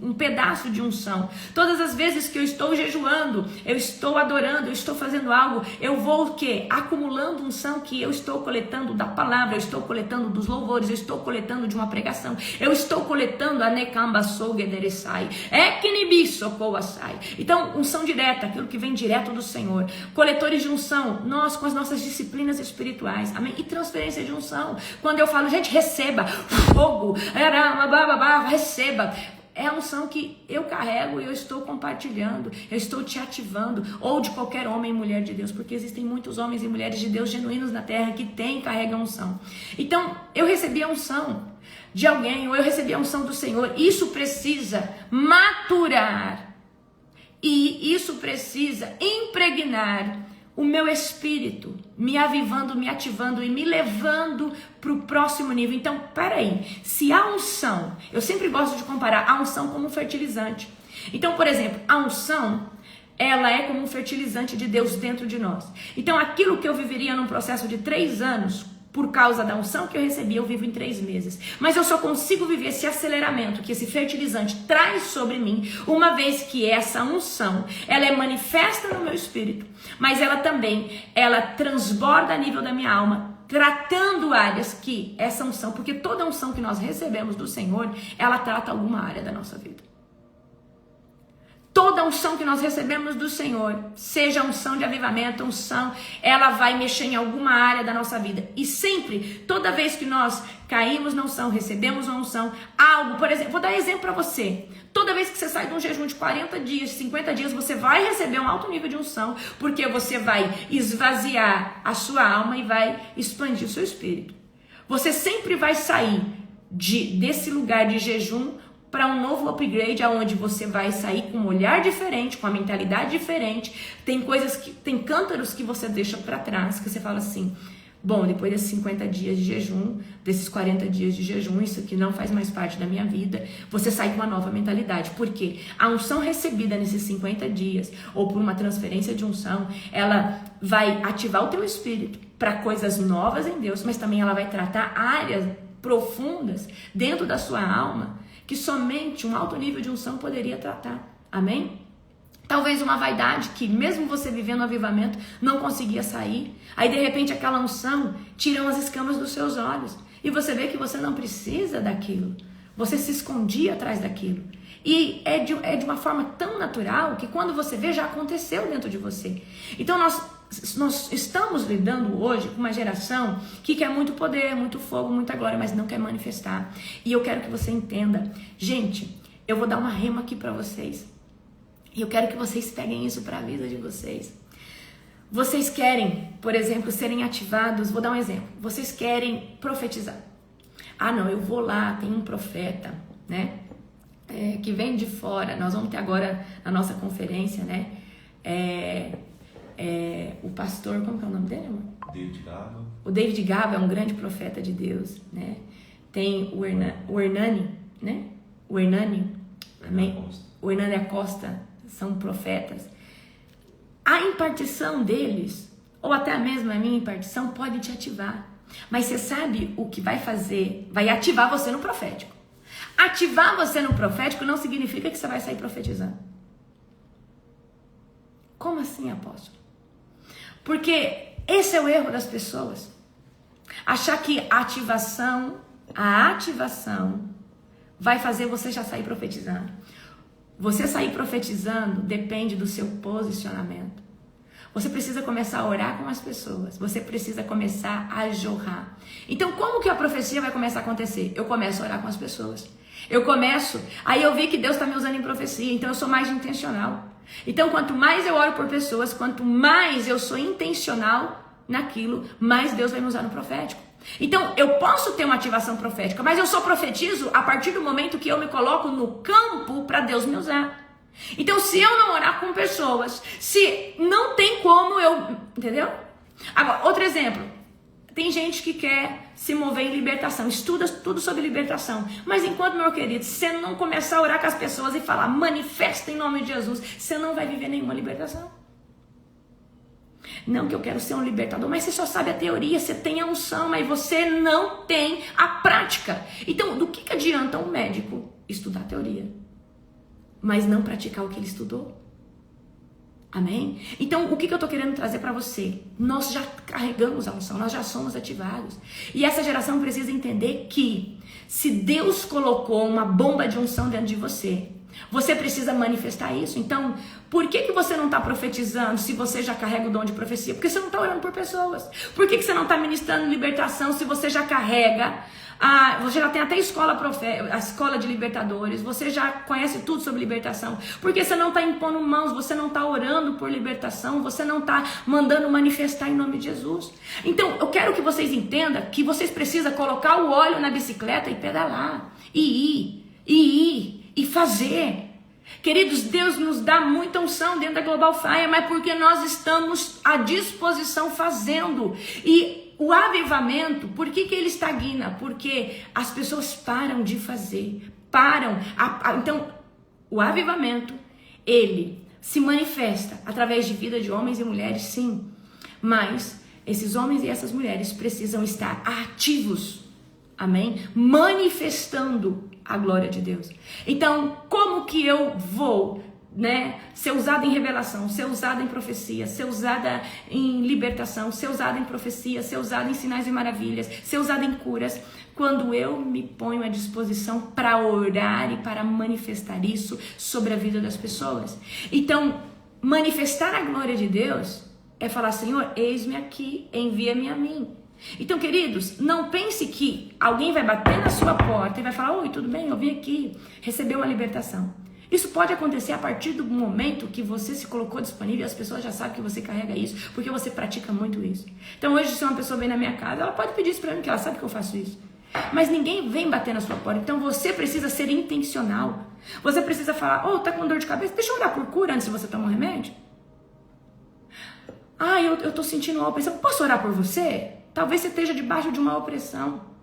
um pedaço de unção. Todas as vezes que eu estou jejuando, eu estou adorando, eu estou fazendo algo, eu vou o quê? Acumulando unção que eu estou coletando da palavra, eu estou coletando dos louvores, eu estou coletando de uma pregação, eu estou coletando a então, unção direta, aquilo que vem direto do Senhor. Coletores de unção, nós com as nossas disciplinas espirituais, amém? E transferência de unção. Quando eu falo, gente, receba fogo, receba. É a unção que eu carrego e eu estou compartilhando, eu estou te ativando, ou de qualquer homem e mulher de Deus, porque existem muitos homens e mulheres de Deus genuínos na terra que têm e carregam unção. Então, eu recebi a unção de alguém, ou eu recebi a unção do Senhor. Isso precisa maturar, e isso precisa impregnar o meu espírito, me avivando, me ativando e me levando para o próximo nível. Então, peraí, se a unção, eu sempre gosto de comparar a unção como um fertilizante. Então, por exemplo, a unção, ela é como um fertilizante de Deus dentro de nós. Então, aquilo que eu viveria num processo de 3 anos, por causa da unção que eu recebi, eu vivo em 3 meses. Mas eu só consigo viver esse aceleramento que esse fertilizante traz sobre mim, uma vez que essa unção, ela é manifesta no meu espírito, mas ela também, ela transborda a nível da minha alma, tratando áreas que essa unção, porque toda unção que nós recebemos do Senhor, ela trata alguma área da nossa vida. Toda unção que nós recebemos do Senhor, seja unção de avivamento, unção, ela vai mexer em alguma área da nossa vida. E sempre, toda vez que nós caímos na unção, recebemos uma unção, algo, por exemplo, vou dar exemplo para você. Toda vez que você sai de um jejum de 40 dias, 50 dias, você vai receber um alto nível de unção, porque você vai esvaziar a sua alma e vai expandir o seu espírito. Você sempre vai sair desse lugar de jejum para um novo upgrade, aonde você vai sair com um olhar diferente, com uma mentalidade diferente. Tem coisas que, tem cântaros que você deixa para trás, que você fala assim, bom, depois desses 50 dias de jejum, desses 40 dias de jejum, isso aqui não faz mais parte da minha vida, você sai com uma nova mentalidade. Por quê? A unção recebida nesses 50 dias, ou por uma transferência de unção, ela vai ativar o teu espírito para coisas novas em Deus, mas também ela vai tratar áreas profundas dentro da sua alma, que somente um alto nível de unção poderia tratar. Amém? Talvez uma vaidade que mesmo você vivendo o avivamento não conseguia sair. Aí de repente aquela unção tira as escamas dos seus olhos. E você vê que você não precisa daquilo. Você se escondia atrás daquilo. E é de uma forma tão natural que quando você vê já aconteceu dentro de você. Então nós estamos lidando hoje com uma geração que quer muito poder, muito fogo, muita glória, mas não quer manifestar. E eu quero que você entenda. Gente, eu vou dar uma rema aqui para vocês. E eu quero que vocês peguem isso para a vida de vocês. Vocês querem, por exemplo, serem ativados. Vou dar um exemplo. Vocês querem profetizar. Ah, não, eu vou lá, tem um profeta, né? Que vem de fora. Nós vamos ter agora na nossa conferência, né? O pastor, como que é o nome dele, amor? David Gava. O David Gava é um grande profeta de Deus, né? Tem o Hernani, né? O Hernani, amém? O Hernani Acosta são profetas. A impartição deles, ou até mesmo a minha impartição, pode te ativar. Mas você sabe o que vai fazer? Vai ativar você no profético. Ativar você no profético não significa que você vai sair profetizando. Como assim, apóstolo? Porque esse é o erro das pessoas. Achar que a ativação vai fazer você já sair profetizando. Você sair profetizando depende do seu posicionamento. Você precisa começar a orar com as pessoas. Você precisa começar a jorrar. Então, como que a profecia vai começar a acontecer? Eu começo a orar com as pessoas. Aí eu vi que Deus está me usando em profecia, então eu sou mais intencional. Então, quanto mais eu oro por pessoas, quanto mais eu sou intencional naquilo, mais Deus vai me usar no profético. Então, eu posso ter uma ativação profética, mas eu só profetizo a partir do momento que eu me coloco no campo para Deus me usar. Então, se eu não orar com pessoas, se não tem como eu... Entendeu? Agora, outro exemplo. Tem gente que quer se mover em libertação, estuda tudo sobre libertação. Mas enquanto, meu querido, você não começar a orar com as pessoas e falar, manifesta em nome de Jesus, você não vai viver nenhuma libertação. Não que eu quero ser um libertador, mas você só sabe a teoria, você tem a unção, mas você não tem a prática. Então, do que adianta um médico estudar teoria, mas não praticar o que ele estudou? Amém? Então, o que eu tô querendo trazer para você? Nós já carregamos a unção, nós já somos ativados. E essa geração precisa entender que se Deus colocou uma bomba de unção dentro de você, você precisa manifestar isso. Então, por que você não está profetizando se você já carrega o dom de profecia? Porque você não está orando por pessoas. Por que você não está ministrando libertação se você já carrega? Você já tem até a escola de libertadores, você já conhece tudo sobre libertação. Porque você não está impondo mãos, você não está orando por libertação, você não está mandando manifestar em nome de Jesus. Então, eu quero que vocês entendam que vocês precisam colocar o óleo na bicicleta e pedalar, e ir, e fazer. Queridos, Deus nos dá muita unção dentro da Global Fire, mas porque nós estamos à disposição fazendo. E o avivamento, por que ele estagna? Porque as pessoas param de fazer, então, o avivamento, ele se manifesta através de vida de homens e mulheres, sim, mas esses homens e essas mulheres precisam estar ativos, amém? Manifestando a glória de Deus. Então, como que eu vou né, ser usada em revelação, ser usada em profecia, ser usada em libertação, ser usada em profecia, ser usada em sinais e maravilhas, ser usada em curas, quando eu me ponho à disposição para orar e para manifestar isso sobre a vida das pessoas. Então, manifestar a glória de Deus é falar, Senhor, eis-me aqui, envia-me a mim. Então, queridos, não pense que alguém vai bater na sua porta e vai falar, oi, tudo bem, eu vim aqui receber uma libertação. Isso pode acontecer a partir do momento que você se colocou disponível e as pessoas já sabem que você carrega isso, porque você pratica muito isso. Então hoje, se uma pessoa vem na minha casa, ela pode pedir isso pra mim, que ela sabe que eu faço isso. Mas ninguém vem bater na sua porta, então você precisa ser intencional. Você precisa falar, tá com dor de cabeça? Deixa eu orar por cura antes de você tomar um remédio. Eu tô sentindo uma opressão, posso orar por você? Talvez você esteja debaixo de uma opressão.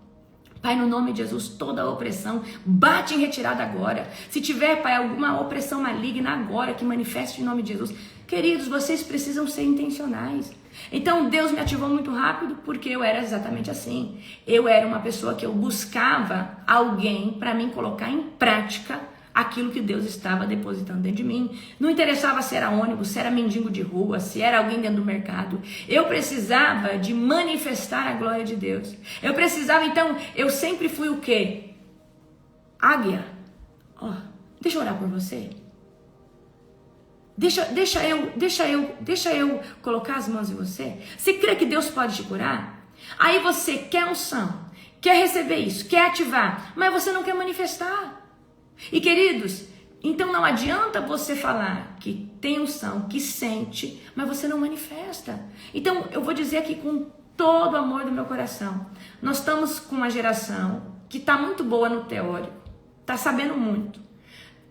Pai, no nome de Jesus, toda a opressão, bate em retirada agora. Se tiver, Pai, alguma opressão maligna agora, que manifeste em nome de Jesus. Queridos, vocês precisam ser intencionais. Então, Deus me ativou muito rápido, porque eu era exatamente assim. Eu era uma pessoa que eu buscava alguém para mim colocar em prática aquilo que Deus estava depositando dentro de mim. Não interessava se era ônibus, se era mendigo de rua, se era alguém dentro do mercado. Eu precisava de manifestar a glória de Deus. Eu precisava, então, eu sempre fui o quê? Águia. Deixa eu orar por você. Deixa eu colocar as mãos em você. Você crê que Deus pode te curar? Aí você quer unção, quer receber isso, quer ativar, mas você não quer manifestar. E queridos, então não adianta você falar que tem unção, que sente, mas você não manifesta. Então eu vou dizer aqui com todo o amor do meu coração, nós estamos com uma geração que está muito boa no teórico, está sabendo muito,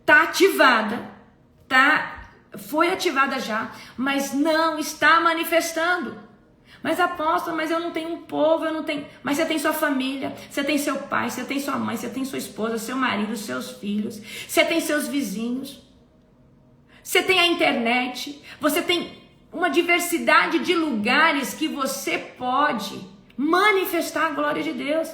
está ativada, foi ativada já, mas não está manifestando. Mas apóstolo, mas eu não tenho um povo, eu não tenho... Mas você tem sua família, você tem seu pai, você tem sua mãe, você tem sua esposa, seu marido, seus filhos, você tem seus vizinhos, você tem a internet, você tem uma diversidade de lugares que você pode manifestar a glória de Deus.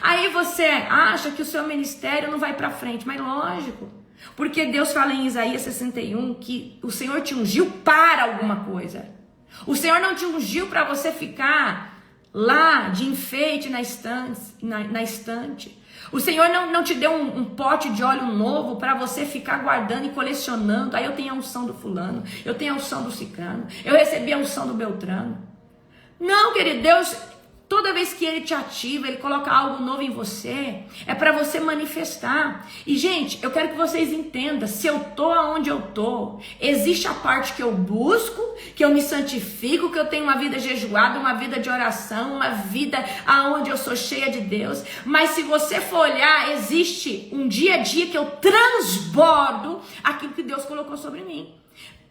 Aí você acha que o seu ministério não vai para frente, mas lógico, porque Deus fala em Isaías 61 que o Senhor te ungiu para alguma coisa. O Senhor não te ungiu para você ficar lá de enfeite na estante. O Senhor não te deu um pote de óleo novo para você ficar guardando e colecionando. Aí eu tenho a unção do fulano, eu tenho a unção do ciclano, eu recebi a unção do beltrano. Não, querido, Deus, toda vez que Ele te ativa, Ele coloca algo novo em você, é para você manifestar. E gente, eu quero que vocês entendam, se eu tô aonde eu tô, existe a parte que eu busco, que eu me santifico, que eu tenho uma vida jejuada, uma vida de oração, uma vida aonde eu sou cheia de Deus. Mas se você for olhar, existe um dia a dia que eu transbordo aquilo que Deus colocou sobre mim.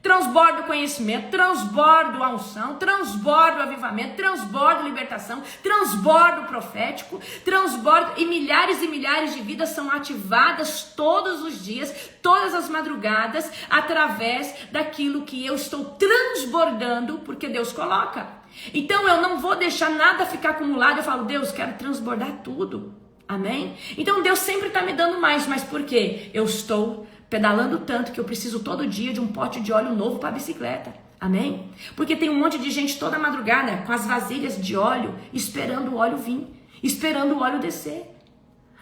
Transbordo conhecimento, transbordo a unção, transbordo avivamento, transbordo libertação, transbordo profético, transbordo, e milhares de vidas são ativadas todos os dias, todas as madrugadas, através daquilo que eu estou transbordando, porque Deus coloca. Então eu não vou deixar nada ficar acumulado. Eu falo, Deus, quero transbordar tudo. Amém? Então Deus sempre está me dando mais, mas por quê? Eu estou pedalando tanto que eu preciso todo dia de um pote de óleo novo para a bicicleta. Amém? Porque tem um monte de gente toda madrugada com as vasilhas de óleo, esperando o óleo vir, esperando o óleo descer.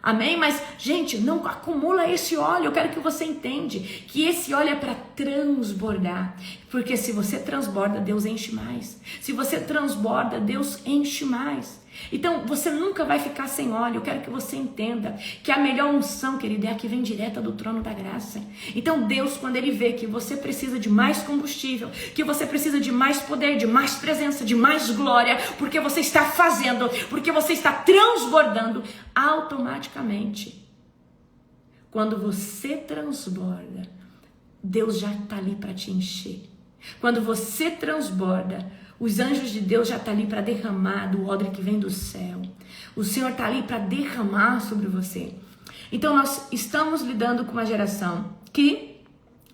Amém? Mas, gente, não acumula esse óleo. Eu quero que você entenda que esse óleo é para transbordar. Porque se você transborda, Deus enche mais. Se você transborda, Deus enche mais. Então, você nunca vai ficar sem óleo. Eu quero que você entenda que a melhor unção, querida, é a que vem direta do trono da graça. Então, Deus, quando Ele vê que você precisa de mais combustível, que você precisa de mais poder, de mais presença, de mais glória, porque você está fazendo, porque você está transbordando, automaticamente, quando você transborda, Deus já está ali para te encher. Quando você transborda, os anjos de Deus já estão ali para derramar do odre que vem do céu. O Senhor está ali para derramar sobre você. Então nós estamos lidando com uma geração que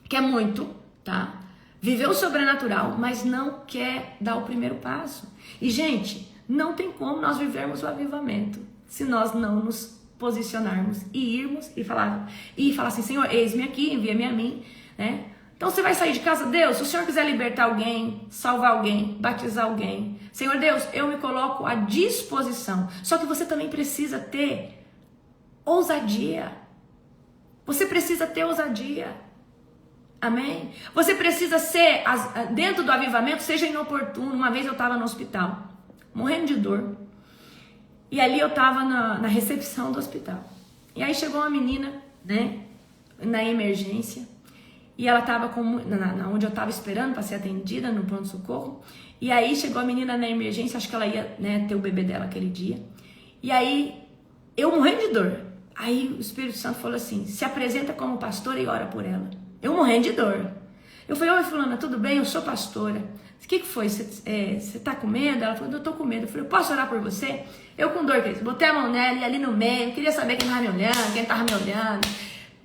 quer muito, tá? Viver o sobrenatural, mas não quer dar o primeiro passo. E gente, não tem como nós vivermos o avivamento se nós não nos posicionarmos e irmos e falar assim, Senhor, eis-me aqui, envia-me a mim, né? Então você vai sair de casa, Deus, se o Senhor quiser libertar alguém, salvar alguém, batizar alguém, Senhor Deus, eu me coloco à disposição. Só que você também precisa ter ousadia. Você precisa ter ousadia. Amém? Você precisa ser, dentro do avivamento, seja inoportuno. Uma vez eu estava no hospital, morrendo de dor. E ali eu estava na recepção do hospital. E aí chegou uma menina, né, na emergência. E ela estava onde eu estava esperando para ser atendida, no pronto-socorro. E aí chegou a menina na emergência, acho que ela ia, né, ter o bebê dela aquele dia. E aí, eu morrendo de dor. Aí o Espírito Santo falou assim, se apresenta como pastora e ora por ela. Eu morrendo de dor. Eu falei, oi fulana, tudo bem? Eu sou pastora. O que foi? Você tá com medo? Ela falou, eu tô com medo. Eu falei, posso orar por você? Eu com dor, querido. Botei a mão nela e ali no meio, queria saber quem tava me olhando, quem tava me olhando.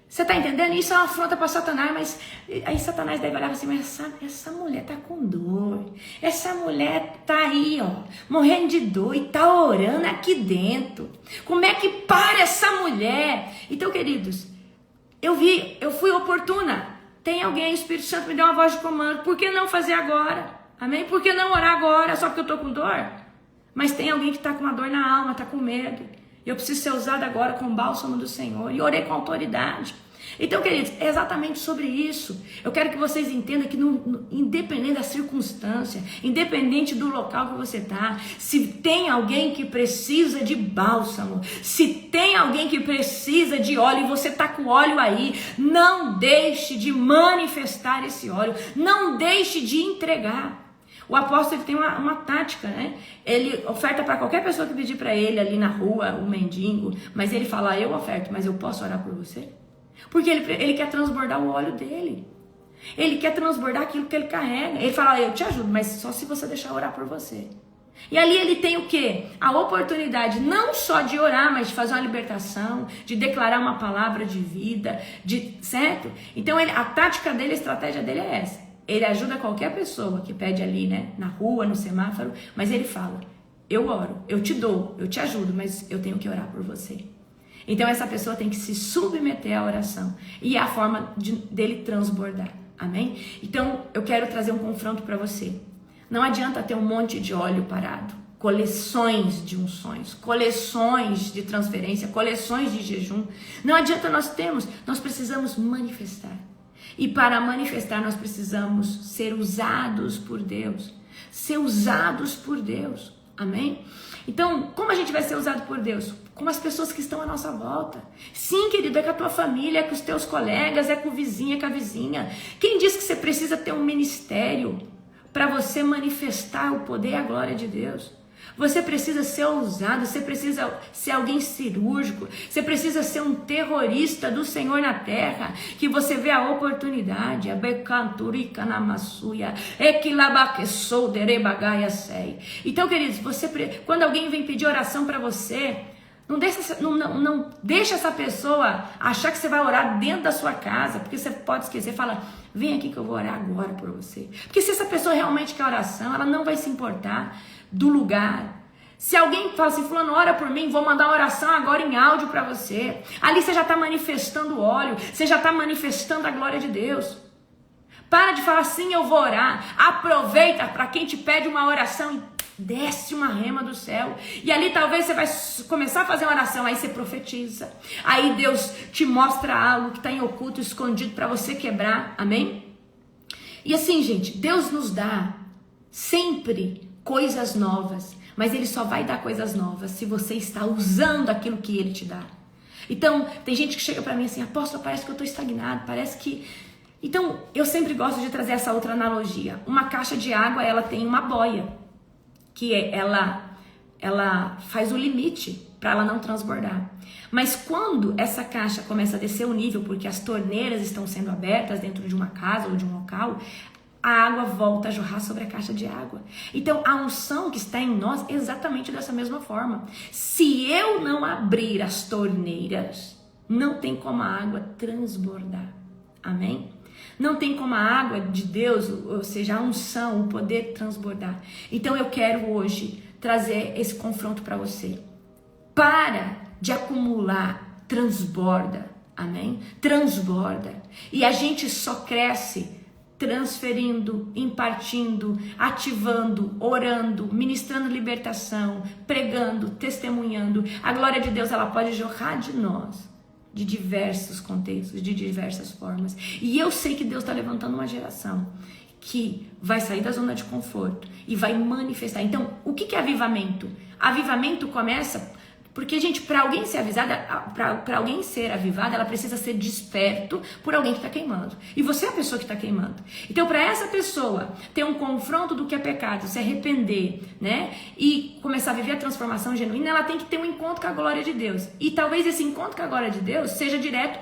Você tá entendendo? Isso é uma afronta para Satanás, mas aí Satanás deve olhar assim, mas essa mulher tá com dor. Essa mulher tá aí, ó, morrendo de dor e tá orando aqui dentro. Como é que para essa mulher? Então, queridos, eu fui oportuna. Tem alguém, o Espírito Santo me deu uma voz de comando. Por que não fazer agora? Amém? Por que não orar agora? Só porque eu tô com dor? Mas tem alguém que tá com uma dor na alma, tá com medo. Eu preciso ser usada agora com o bálsamo do Senhor. E orei com autoridade. Então, queridos, é exatamente sobre isso. Eu quero que vocês entendam que independente da circunstância, independente do local que você está, se tem alguém que precisa de bálsamo, se tem alguém que precisa de óleo e você está com óleo aí, não deixe de manifestar esse óleo, não deixe de entregar. O apóstolo ele tem uma tática, né? Ele oferta para qualquer pessoa que pedir para ele ali na rua, o mendigo, mas ele fala, eu oferto, mas eu posso orar por você? Porque ele quer transbordar o óleo dele. Ele quer transbordar aquilo que ele carrega. Ele fala, eu te ajudo, mas só se você deixar orar por você. E ali ele tem o quê? A oportunidade não só de orar, mas de fazer uma libertação, de declarar uma palavra de vida, certo? Então a tática dele, a estratégia dele é essa. Ele ajuda qualquer pessoa que pede ali, né, na rua, no semáforo, mas ele fala, eu oro, eu te dou, eu te ajudo, mas eu tenho que orar por você. Então essa pessoa tem que se submeter à oração. E é a forma dele transbordar. Amém? Então eu quero trazer um confronto para você. Não adianta ter um monte de óleo parado. Coleções de unções, coleções de transferência, coleções de jejum. Não adianta nós precisamos manifestar. E para manifestar nós precisamos ser usados por Deus. Ser usados por Deus. Amém? Então, como a gente vai ser usado por Deus? Com as pessoas que estão à nossa volta. Sim, querido, é com a tua família, é com os teus colegas, é com o vizinho, é com a vizinha. Quem diz que você precisa ter um ministério para você manifestar o poder e a glória de Deus? Você precisa ser ousado, você precisa ser alguém cirúrgico, você precisa ser um terrorista do Senhor na terra, que você vê a oportunidade, então, queridos, quando alguém vem pedir oração para você, não deixa essa pessoa achar que você vai orar dentro da sua casa, porque você pode esquecer, fala, vem aqui que eu vou orar agora por você. Porque se essa pessoa realmente quer oração, ela não vai se importar do lugar. Se alguém fala assim, fulano, ora por mim, vou mandar uma oração agora em áudio para você. Ali você já está manifestando óleo, você já está manifestando a glória de Deus. Para de falar assim, eu vou orar. Aproveita para quem te pede uma oração e desce uma rema do céu. E ali talvez você vai começar a fazer uma oração, aí você profetiza. Aí Deus te mostra algo que está em oculto, escondido para você quebrar. Amém? E assim, gente, Deus nos dá sempre coisas novas, mas Ele só vai dar coisas novas se você está usando aquilo que Ele te dá. Então, tem gente que chega para mim assim, apóstolo, parece que eu estou estagnado, parece que... Então, eu sempre gosto de trazer essa outra analogia. Uma caixa de água, ela tem uma boia, que ela faz o limite para ela não transbordar. Mas quando essa caixa começa a descer o nível, porque as torneiras estão sendo abertas dentro de uma casa ou de um local, a água volta a jorrar sobre a caixa de água. Então, a unção que está em nós é exatamente dessa mesma forma. Se eu não abrir as torneiras, não tem como a água transbordar. Amém? Não tem como a água de Deus, ou seja, a unção, o poder transbordar. Então, eu quero hoje trazer esse confronto para você. Para de acumular, transborda. Amém? Transborda. E a gente só cresce transferindo, impartindo, ativando, orando, ministrando libertação, pregando, testemunhando. A glória de Deus, ela pode jorrar de nós, de diversos contextos, de diversas formas. E eu sei que Deus está levantando uma geração que vai sair da zona de conforto e vai manifestar. Então, o que é avivamento? Avivamento começa porque, gente, para alguém ser avisada, para alguém ser avivada, ela precisa ser desperto por alguém que está queimando. E você é a pessoa que está queimando. Então, para essa pessoa ter um confronto do que é pecado, se arrepender, né? E começar a viver a transformação genuína, ela tem que ter um encontro com a glória de Deus. E talvez esse encontro com a glória de Deus seja direto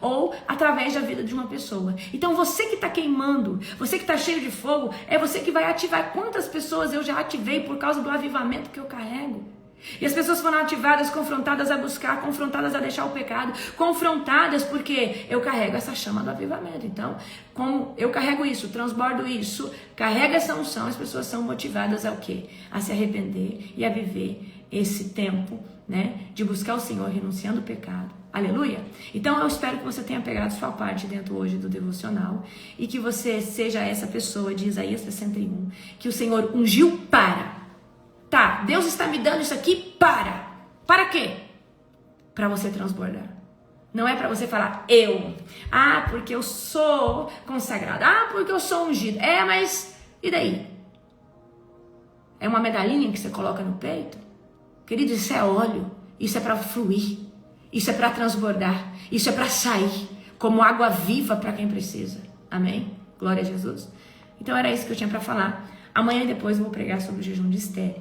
ou através da vida de uma pessoa. Então, você que está queimando, você que está cheio de fogo, é você que vai ativar. Quantas pessoas eu já ativei por causa do avivamento que eu carrego? E as pessoas foram ativadas, confrontadas a buscar, confrontadas a deixar o pecado, confrontadas porque eu carrego essa chama do avivamento. Então, como eu carrego isso, transbordo isso, carrego essa unção, as pessoas são motivadas a o quê? A se arrepender e a viver esse tempo, né, de buscar o Senhor renunciando o pecado. Aleluia? Então eu espero que você tenha pegado sua parte dentro hoje do devocional e que você seja essa pessoa de Isaías 61, que o Senhor ungiu para. Tá, Deus está me dando isso aqui para. Para quê? Para você transbordar. Não é para você falar eu. Ah, porque eu sou consagrado. Ah, porque eu sou ungido. É, mas e daí? É uma medalhinha que você coloca no peito? Querido, isso é óleo. Isso é para fluir. Isso é para transbordar. Isso é para sair como água viva para quem precisa. Amém? Glória a Jesus. Então era isso que eu tinha para falar. Amanhã e depois eu vou pregar sobre o jejum de Esther.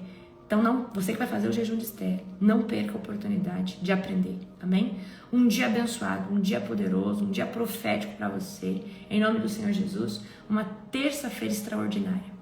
Então, você que vai fazer o jejum de Esther, não perca a oportunidade de aprender, amém? Um dia abençoado, um dia poderoso, um dia profético para você. Em nome do Senhor Jesus, uma terça-feira extraordinária.